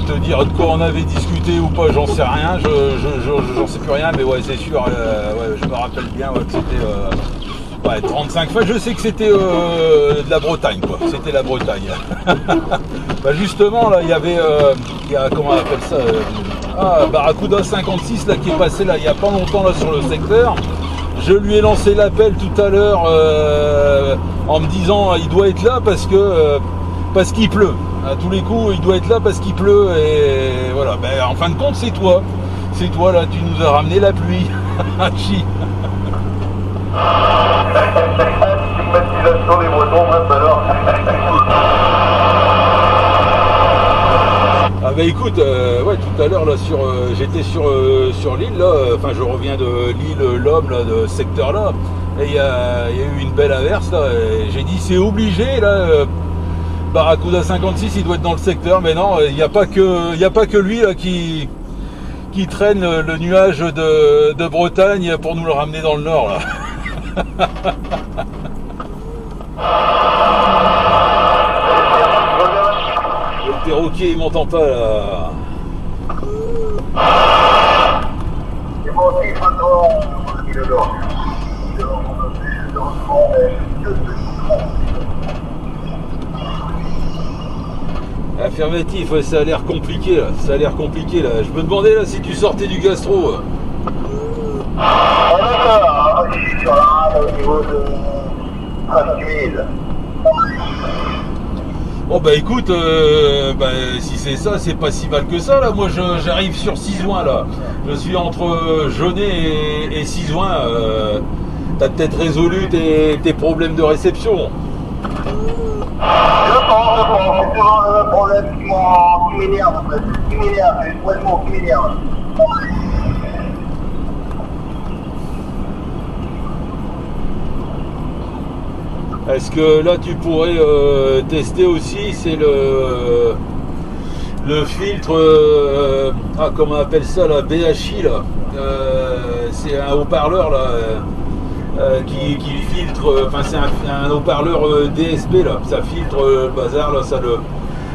te dire de quoi on avait discuté ou pas, j'en sais rien, j'en sais plus rien, mais ouais c'est sûr, ouais, je me rappelle bien ouais, que c'était 35 fois, je sais que c'était de la Bretagne quoi, c'était la Bretagne. Bah justement là il y avait comment on appelle ça, Barracuda 56 là qui est passé là il y a pas longtemps là sur le secteur. Je lui ai lancé l'appel tout à l'heure en me disant il doit être là parce qu'il pleut. À tous les coups, il doit être là parce qu'il pleut et voilà. Ben, en fin de compte, c'est toi. C'est toi là, tu nous as ramené la pluie. Stigmatisation des Bretons, alors. Ah bah écoute, ouais tout à l'heure là j'étais sur l'île là, enfin je reviens de l'île L'Homme là, de ce secteur là, et il y a eu une belle averse là, et j'ai dit c'est obligé là, Barracuda 56 il doit être dans le secteur, mais non, il n'y a pas que lui là qui qui traîne le nuage de Bretagne pour nous le ramener dans le nord là. Le perroquet il m'entend pas là. C'est bon aussi, maintenant, il est là. Affirmatif, ouais, ça a l'air compliqué là. Ça a l'air compliqué là. Je me demandais là si tu sortais du gastro. Ah d'accord, je suis sur la rade au niveau de 38 000. Bon bah écoute, si c'est ça, c'est pas si mal que ça là. Moi j'arrive sur Cisoing là. Je suis entre Jaunet et Cisoing. T'as peut-être résolu tes problèmes de réception. Je pense, c'est toujours le problème qui m'énerve en fait. Qui m'énerve, c'est le mot qui m'énerve. Est-ce que là tu pourrais tester aussi, c'est le filtre, comment on appelle ça, la BHI là, c'est un haut-parleur là, qui filtre, enfin c'est un haut-parleur DSP là, ça filtre le bazar là,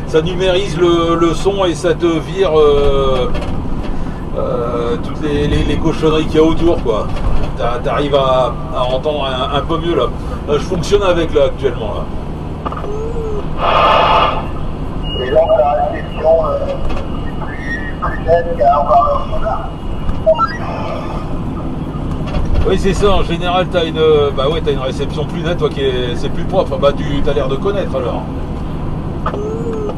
ça numérise le son et ça te vire toutes les cochonneries qu'il y a autour quoi. T'arrives à entendre un peu mieux là. Je fonctionne avec là actuellement là. Et donc la réception est plus nette qu'un haut-parleur standard. Oui c'est ça, en général t'as une réception plus nette, toi c'est plus propre, bah t'as l'air de connaître alors.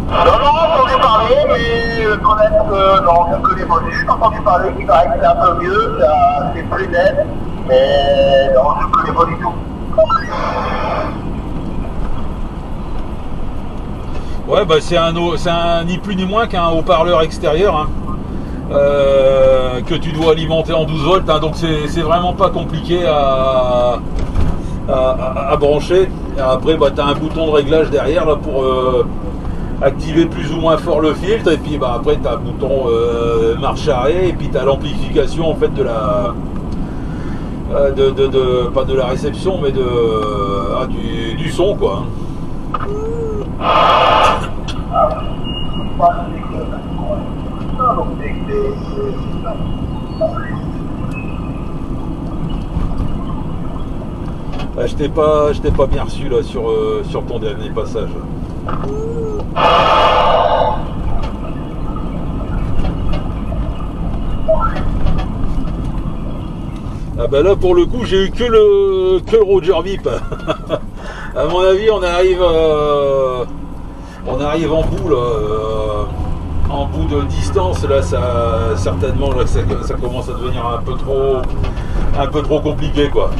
Non, j'ai entendu parler, mais connaître, non, je ne connais pas. J'ai juste entendu parler qu'il paraît que c'est un peu mieux, c'est plus net, mais non, je ne connais pas du tout. Ouais, bah c'est ni plus ni moins qu'un haut-parleur extérieur hein, que tu dois alimenter en 12 volts, hein, donc c'est vraiment pas compliqué à brancher. Et après, bah, tu as un bouton de réglage derrière là, pour activer plus ou moins fort le filtre, et puis bah, après tu as un bouton marche arrêt, et puis tu as l'amplification en fait de la pas de la réception mais du son quoi. Bah, je t'ai pas bien reçu là sur ton dernier passage. Ah bah là pour le coup j'ai eu que le Roger VIP. À mon avis on arrive en bout là, en bout de distance là, ça certainement là, ça commence à devenir un peu trop compliqué quoi.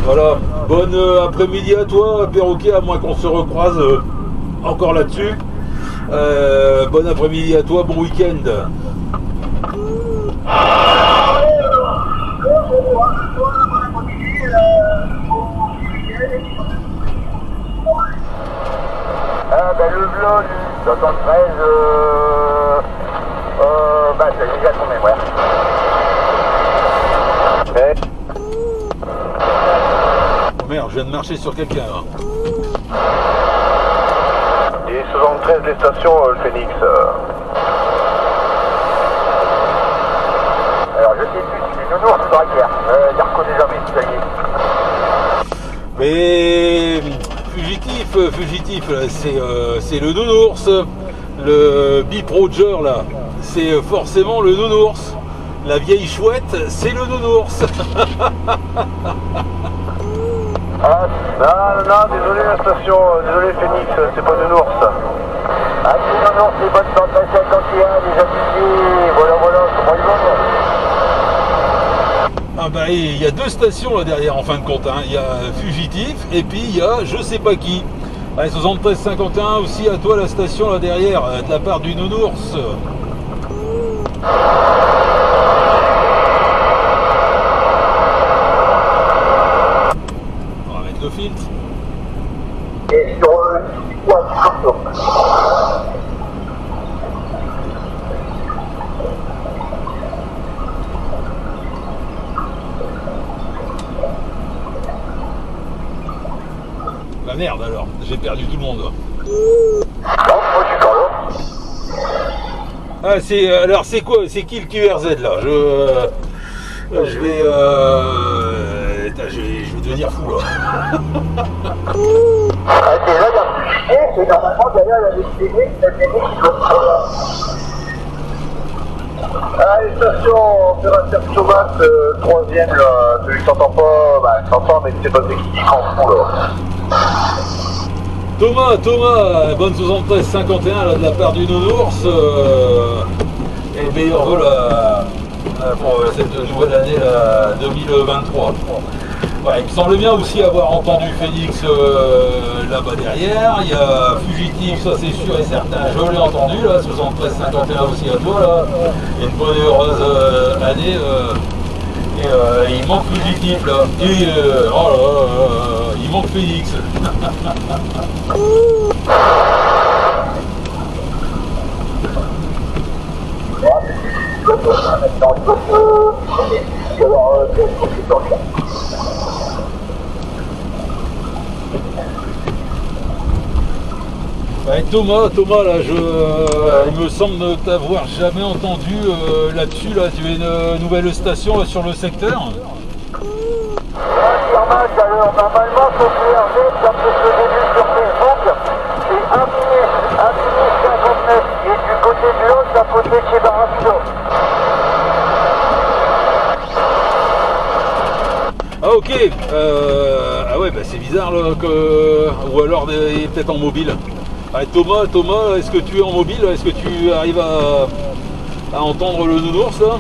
Voilà, bonne après-midi à toi perroquet, à moins qu'on se recroise encore là-dessus. Bon après-midi à toi, bon week-end. Le bleu du 73, c'est déjà tombé, ouais. Oh merde, je viens de marcher sur quelqu'un là. Et 73 des stations, le Phoenix. Alors je sais plus, c'est une nounours dans la guerre. Il reconnaît jamais, ça y est. Mais fugitif là, c'est le nounours. Le Bip Roger là, c'est forcément le nounours. La vieille chouette, c'est le nounours. Non, désolé la station, désolé Phoenix, c'est pas nounours. Ah, c'est nounours, les bonnes dans la 51, les habitués, voilà, comment ils vont. Ah bah il y a deux stations là derrière en fin de compte, hein. Il y a Fugitif et puis il y a je sais pas qui. Allez, 73-51 aussi à toi la station là derrière, de la part du nounours. On va mettre le filtre. Et sur le merde alors, j'ai perdu tout le monde. Non, moi je suis quand même. Ah alors c'est quoi, c'est qui le QRZ là? Je vais devenir fou là. Ah, c'est là, il y a un fichier, c'est normalement derrière la technique qui doit Allez, station opérateur Thomas, troisième là, celui qui t'entend pas, bah il t'entend mais c'est pas celui qui s'en fout là. Thomas, bonne 73-51 là, de la part du Nounours, et meilleur vol pour cette nouvelle année là, 2023. Ouais, il me semble bien aussi avoir entendu Phoenix là-bas derrière. Il y a Fugitif, ça c'est sûr et certain, je l'ai entendu là, 73-51 aussi à toi là. Et une bonne et heureuse année. Et il manque Fugitif là. Et oh là, il manque Phoenix. Ouais, Thomas là, il me semble ne t'avoir jamais entendu là-dessus, là, tu as une nouvelle station là, sur le secteur. Alors, normalement, son QRZ, d'après ce que j'ai vu sur Facebook, c'est 1 minute 59, et du côté de l'autre, à côté de chez Barabino. Ah ok, ah ouais, bah c'est bizarre là, ou alors il est peut-être en mobile. Ah, Thomas, est-ce que tu es en mobile? Est-ce que tu arrives à entendre le Nounours là?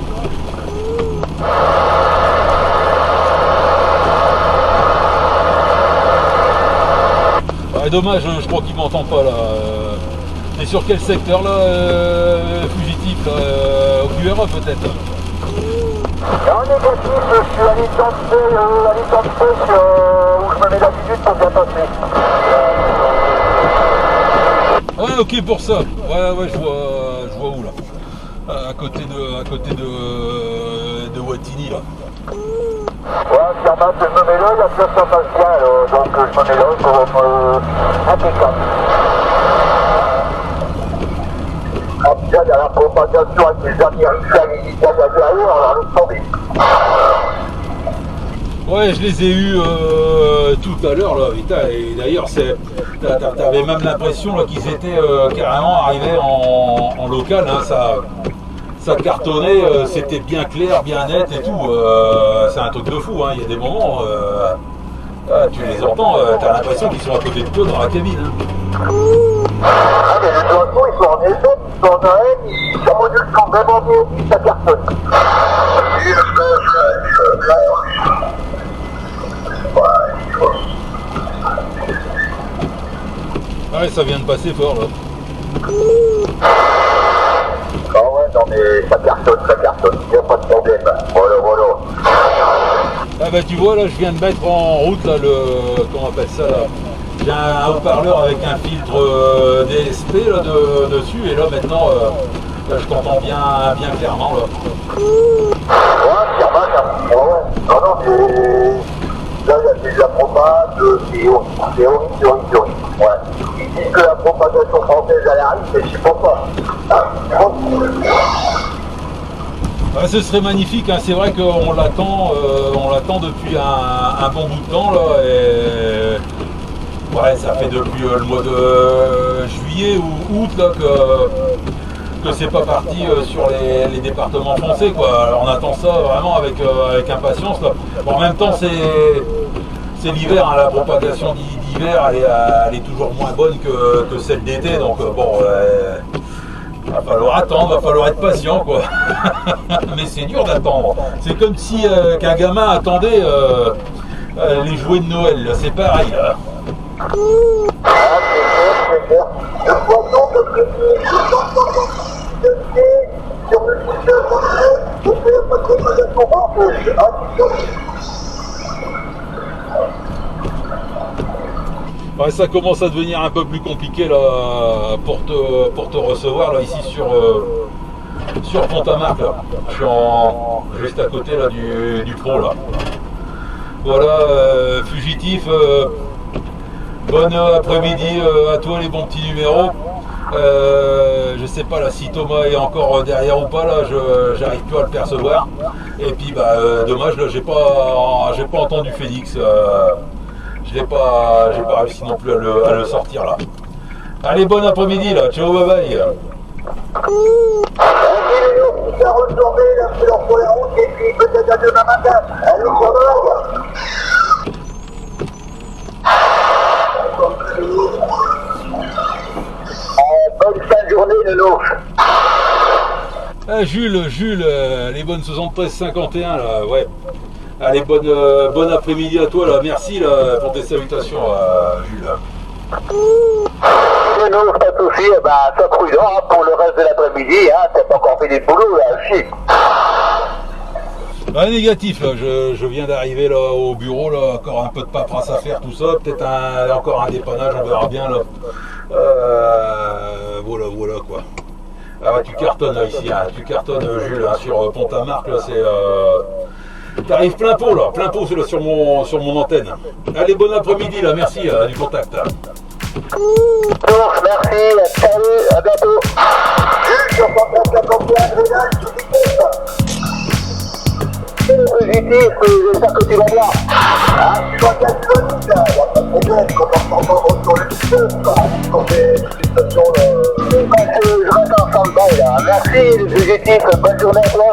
Ah, dommage, je crois qu'il m'entend pas là. T'es sur quel secteur là, Fugitif là, au QRA peut-être? En négatif, je suis à licence C, où je me mets d'habitude pour bien passer. Ouais, ok pour ça. Ouais, je vois où là. À côté de Wattignies là. Ouais, Firmat, je me mets là, la place ça passe bien, donc je me mets là pour être impeccable. Ah, déjà, il y a la propagation avec les Américains militaires derrière, alors le tomber. Ouais, je les ai eus tout à l'heure là, putain, et d'ailleurs t'avais même l'impression là qu'ils étaient carrément arrivés en local, hein, ça cartonnait, c'était bien clair, bien net et tout, c'est un truc de fou, hein, il y a des moments, tu les entends, t'as l'impression qu'ils sont à côté de toi dans la cabine. Hein. Ah, mais de toute façon, ils sont en L2, ils sont en AM, ils sont modules sont vraiment bien, ça cartonne. Ouais, ça vient de passer fort là. Ah ouais, non mais ça cartonne, il n'y a pas de problème. Voilà. Ah bah tu vois là, je viens de mettre en route là comment on appelle ça là. J'ai un haut-parleur avec un filtre DSP là dessus, et là maintenant là, je t'entends bien clairement là. Ouais, Firmat, ouais. Non, mais là, il y a des approbates, c'est horrible. Ouais. Ils disent que la propagation française, elle arrive, mais je sais pas. Ouais, ce serait magnifique, hein. C'est vrai qu'on l'attend depuis un bon bout de temps là, et ouais, ça fait depuis le mois de juillet ou août là que c'est pas parti sur les départements français quoi. Alors on attend ça vraiment avec impatience là. Bon, en même temps c'est l'hiver, hein, la propagation d'hiver elle est toujours moins bonne que celle d'été, donc bon, va falloir attendre, va falloir être patient quoi. Mais c'est dur d'attendre. C'est comme si qu'un gamin attendait les jouets de Noël, là, c'est pareil là. Ah, c'est clair. Le poisson de sur le site de pas de propagation française. Ouais, ça commence à devenir un peu plus compliqué là pour te recevoir là ici sur Pont-à-Marc là. Je suis juste à côté là du pont là. Voilà, Fugitif. Bonne après-midi à toi les bons petits numéros. Je sais pas là si Thomas est encore derrière ou pas là, j'arrive plus à le percevoir. Et puis dommage là j'ai pas entendu Félix. J'ai pas réussi non plus à le sortir là. Allez, bon après-midi là, ciao, bye bye. Il va retourner là sur la route et puis peut-être à demain matin. Allez, sur le bonne fin de journée, Nono. Ah, Jules, les bonnes 73-51 là, ouais. Allez, bonne après-midi à toi là, merci là, pour tes salutations, Jules. Nono, pas de soucis, sois prudent hein, pour le reste de l'après-midi, hein, t'as pas encore fait des boulots là, aussi. Négatif, là, je viens d'arriver là au bureau, là, encore un peu de paperasse à faire, tout ça, peut-être encore un dépannage, on verra bien là. Voilà quoi. Ah ouais, tu cartonnes là, ici, hein, tu cartonnes Jules hein, sur Pont-à-Marc, là c'est. T'arrives plein pot là, sur mon antenne. Allez, bon après-midi là, merci du contact. Donc, merci, salut, à bientôt. Sur 151 Grenade, positif, j'espère que tu vas bien. Ah, tu vas bien disponible, là, y'a pas de problème, quand on s'entend sur le feu, quand c'est une station, je reste en stand-by, là. Merci, le positif, bonne journée à toi.